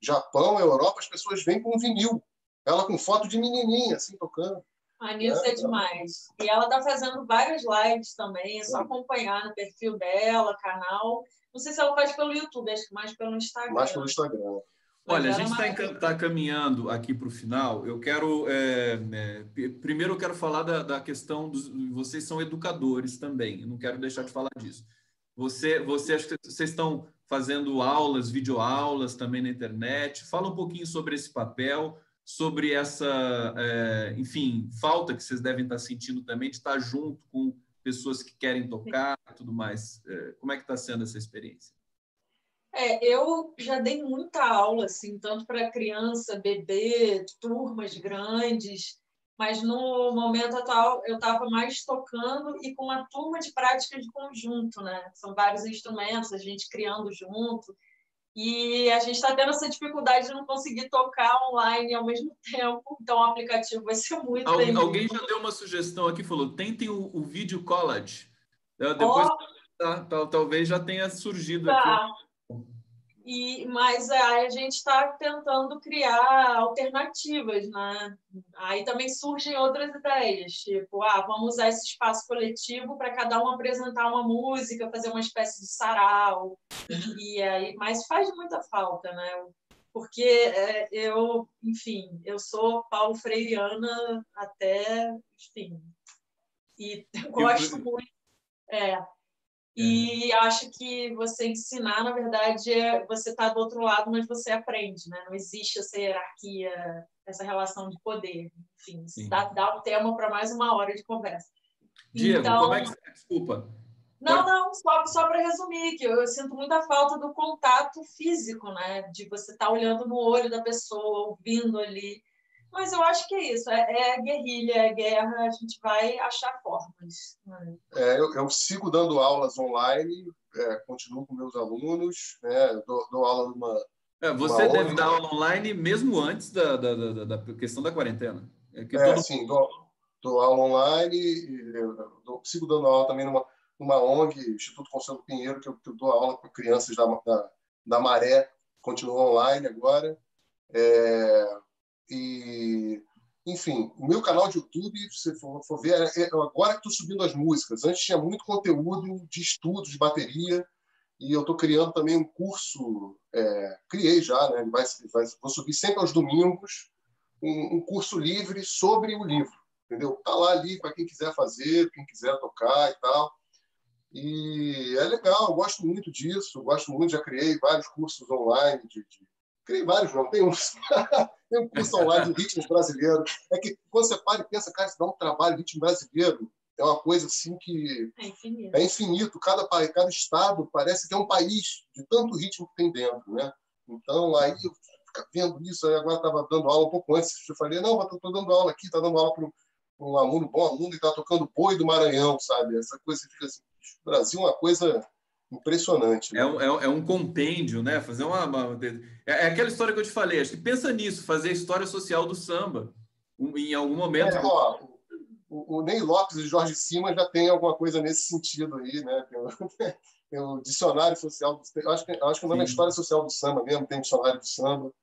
Japão, Europa, as pessoas vêm com vinil, ela com foto de menininha, assim, tocando. A Nilce é demais. E ela está fazendo várias lives também, é só acompanhar no perfil dela, canal. Não sei se ela faz pelo YouTube, acho que mais pelo Instagram. Mais pelo Instagram. Olha, a gente está caminhando aqui para o final. Eu quero primeiro eu quero falar da questão dos. Vocês são educadores também. Eu não quero deixar de falar disso. Acho que vocês estão fazendo aulas, videoaulas também na internet. Fala um pouquinho sobre esse papel, sobre essa, enfim, falta que vocês devem estar sentindo também de estar junto com pessoas que querem tocar e tudo mais. Como é que está sendo essa experiência? Eu já dei muita aula, assim, tanto para criança, bebê, turmas grandes, mas no momento atual eu estava mais tocando e com uma turma de prática de conjunto, né? São vários instrumentos, a gente criando junto, e a gente está tendo essa dificuldade de não conseguir tocar online ao mesmo tempo, então o aplicativo vai ser muito bem-vindo. Alguém já deu uma sugestão aqui, falou, tentem o vídeo college. Depois, talvez já tenha surgido aqui. Mas a gente está tentando criar alternativas, né? Aí também surgem outras ideias, tipo, vamos usar esse espaço coletivo para cada um apresentar uma música, fazer uma espécie de sarau. Mas faz muita falta, né? Porque enfim, eu sou Paulo Freireana até, enfim, e gosto muito. E acho que você ensinar, na verdade, você está do outro lado, mas você aprende, né? Não existe essa hierarquia, essa relação de poder. Enfim, dá um tema para mais uma hora de conversa. Diego, então, como é que... Desculpa. Não, só para resumir, que eu sinto muita falta do contato físico, né? De você estar olhando no olho da pessoa, ouvindo ali. Mas eu acho que é isso, guerrilha, é guerra, a gente vai achar formas. Eu sigo dando aulas online, continuo com meus alunos, né? Dou aula numa... Você deve dar aula online mesmo antes da questão da quarentena. Sim, dou aula online, sigo dando aula também numa ONG, Instituto Conselho Pinheiro, que eu dou aula com crianças da Maré, continua online agora. Enfim, o meu canal de YouTube, se você for ver, agora que estou subindo as músicas. Antes tinha muito conteúdo de estudo, de bateria, e eu estou criando também um curso, criei já, né? Vou subir sempre aos domingos, um curso livre sobre o livro, entendeu? Está lá ali para quem quiser fazer, quem quiser tocar e tal. E é legal, eu gosto muito disso, já criei vários cursos online criei vários, não, tem tem um curso online de ritmos brasileiros. É que quando você para e pensa, cara, isso dá um trabalho, ritmo brasileiro, é uma coisa assim que é infinito. Cada estado parece que é um país de tanto ritmo que tem dentro, né? Então, aí eu fico vendo isso, aí agora estava dando aula um pouco antes, eu falei, não, mas estou dando aula aqui, está dando aula para um aluno, bom aluno, e está tocando Boi do Maranhão, sabe? Essa coisa fica assim, o Brasil é uma coisa... impressionante. Né? É um compêndio, né? Fazer é aquela história que eu te falei. Acho que pensa nisso, fazer a história social do samba. Em algum momento. O Ney Lopes e Jorge Simas já tem alguma coisa nesse sentido aí, né? Tem o dicionário social. Acho que o nome é História Social do Samba mesmo, tem dicionário do samba.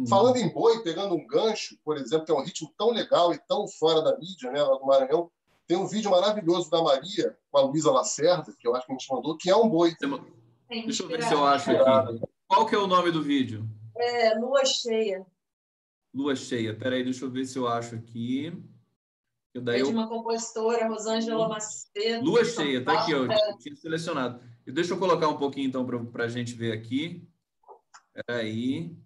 Falando em boi, pegando um gancho, por exemplo, que é um ritmo tão legal e tão fora da mídia, né? Lá do Maranhão. Tem um vídeo maravilhoso da Maria, com a Luísa Lacerda, que eu acho que a gente mandou, que é um boi. Deixa eu ver se eu acho aqui. Qual que é o nome do vídeo? Lua Cheia. Lua Cheia. Peraí, deixa eu ver se eu acho aqui. De uma compositora, Rosângela Macedo. Lua Cheia, tá aqui, eu tinha selecionado. Deixa eu colocar um pouquinho, então, para a gente ver aqui. Peraí.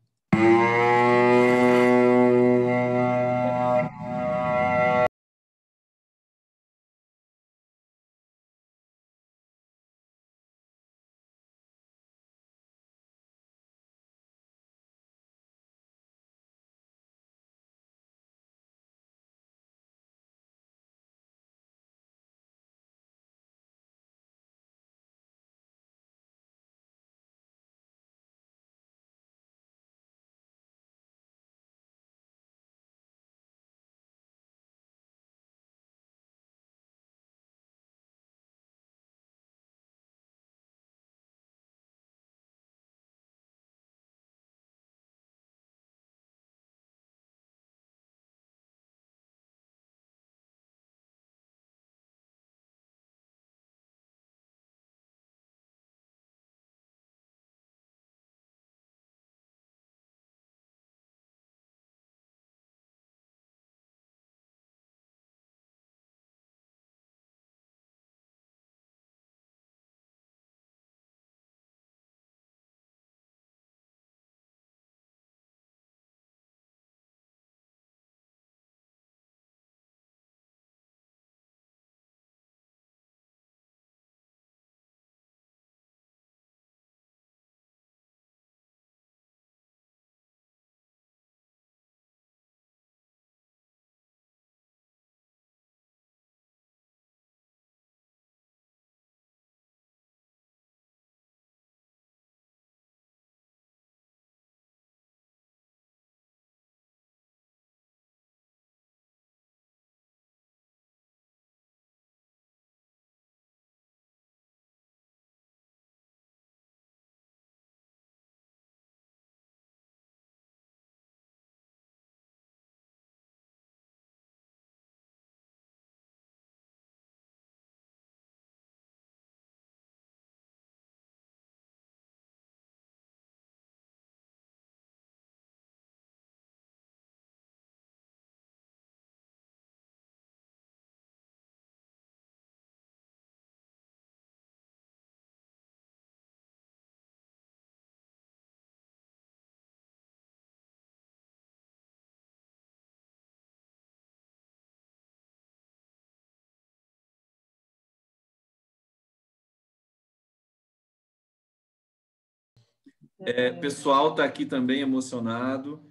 Pessoal está aqui também emocionado.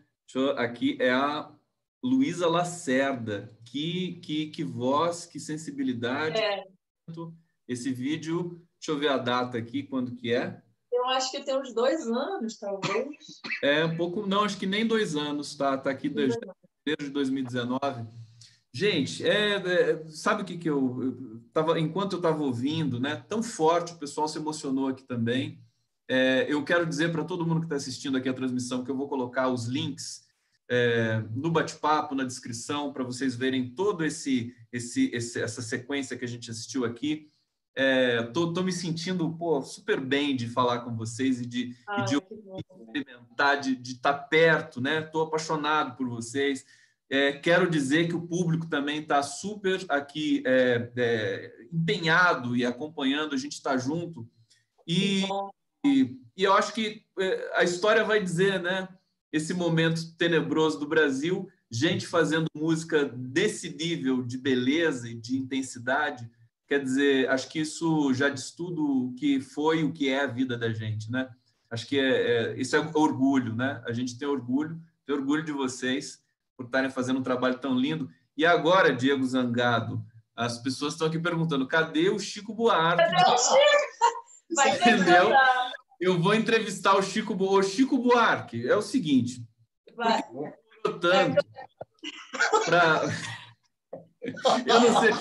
Aqui é a Luísa Lacerda. Que voz, que sensibilidade. Esse vídeo, deixa eu ver a data aqui, quando que é. Eu acho que tem uns 2 anos, talvez. Um pouco, não, acho que nem 2 anos, tá aqui desde fevereiro de 2019. Gente, sabe o que eu tava, enquanto eu estava ouvindo, né? Tão forte, o pessoal se emocionou aqui também. Eu quero dizer para todo mundo que está assistindo aqui a transmissão que eu vou colocar os links no bate-papo, na descrição, para vocês verem todo essa sequência que a gente assistiu aqui. Tô me sentindo super bem de falar com vocês e de experimentar, de estar perto, né? Estou apaixonado por vocês. Quero dizer que o público também está super aqui empenhado e acompanhando, a gente está junto. E eu acho que a história vai dizer, né? Esse momento tenebroso do Brasil, gente fazendo música desse nível de beleza e de intensidade. Quer dizer, acho que isso já diz tudo o que foi, o que é a vida da gente, né? Acho que isso é orgulho, né? A gente tem orgulho de vocês por estarem fazendo um trabalho tão lindo. E agora, Diego Zangado, as pessoas estão aqui perguntando, cadê o Chico Buarque? Cadê o Chico? Vai ter que cantar. Eu vou entrevistar o Chico Buarque. É o seguinte, vai. Tanto para... Eu não sei,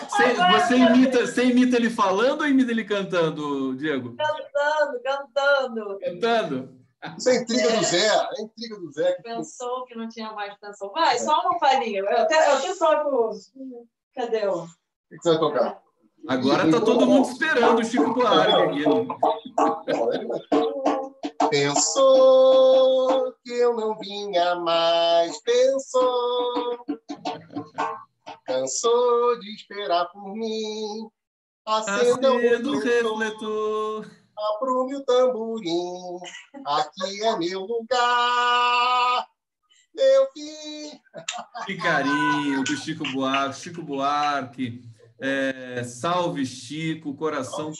você imita ele falando ou imita ele cantando, Diego? Cantando. Isso é intriga do Zé. É intriga do Zé. Pensou que não tinha mais pensão. Vai, só uma palhinha. Eu quero só... Cadê o... O que você vai tocar? Agora está todo mundo esperando o Chico Buarque aqui. Pensou que eu não vinha mais, pensou. Cansou de esperar por mim. Acendeu o refletor. Aprume o tamborim, aqui é meu lugar, meu filho. Que carinho do Chico Buarque. Chico Buarque, salve Chico, coração,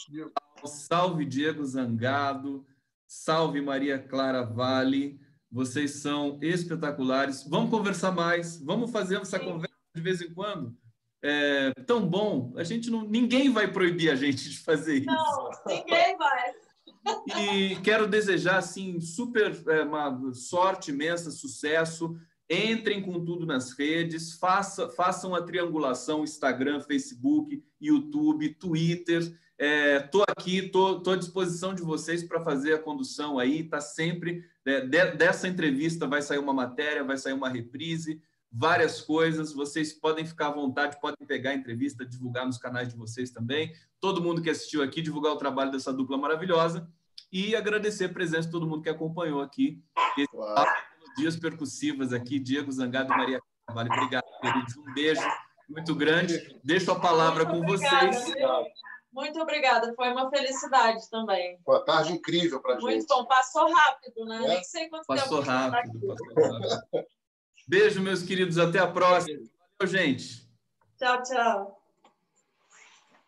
salve Diego Zangado, salve Maria Clara Vale, vocês são espetaculares. Vamos conversar mais, vamos fazer essa conversa de vez em quando. É tão bom, ninguém vai proibir a gente de fazer isso. Não, ninguém vai. E quero desejar assim uma sorte imensa, sucesso. Entrem com tudo nas redes, façam a triangulação Instagram, Facebook, YouTube, Twitter. Estou aqui, estou à disposição de vocês para fazer a condução aí. Tá sempre dessa entrevista vai sair uma matéria, vai sair uma reprise, várias coisas. Vocês podem ficar à vontade, podem pegar a entrevista, divulgar nos canais de vocês também. Todo mundo que assistiu aqui, divulgar o trabalho dessa dupla maravilhosa e agradecer a presença de todo mundo que acompanhou aqui. Dias percussivas aqui, Diego Zangado e Maria Carvalho. Obrigado, queridos. Um beijo muito grande. Deixo a palavra com vocês. Muito obrigada. Foi uma felicidade também. Boa tarde incrível para a gente. Muito bom. Passou rápido, né? Nem sei quanto passou tempo. Rápido. Beijo, meus queridos. Até a próxima. Valeu, gente. Tchau, tchau.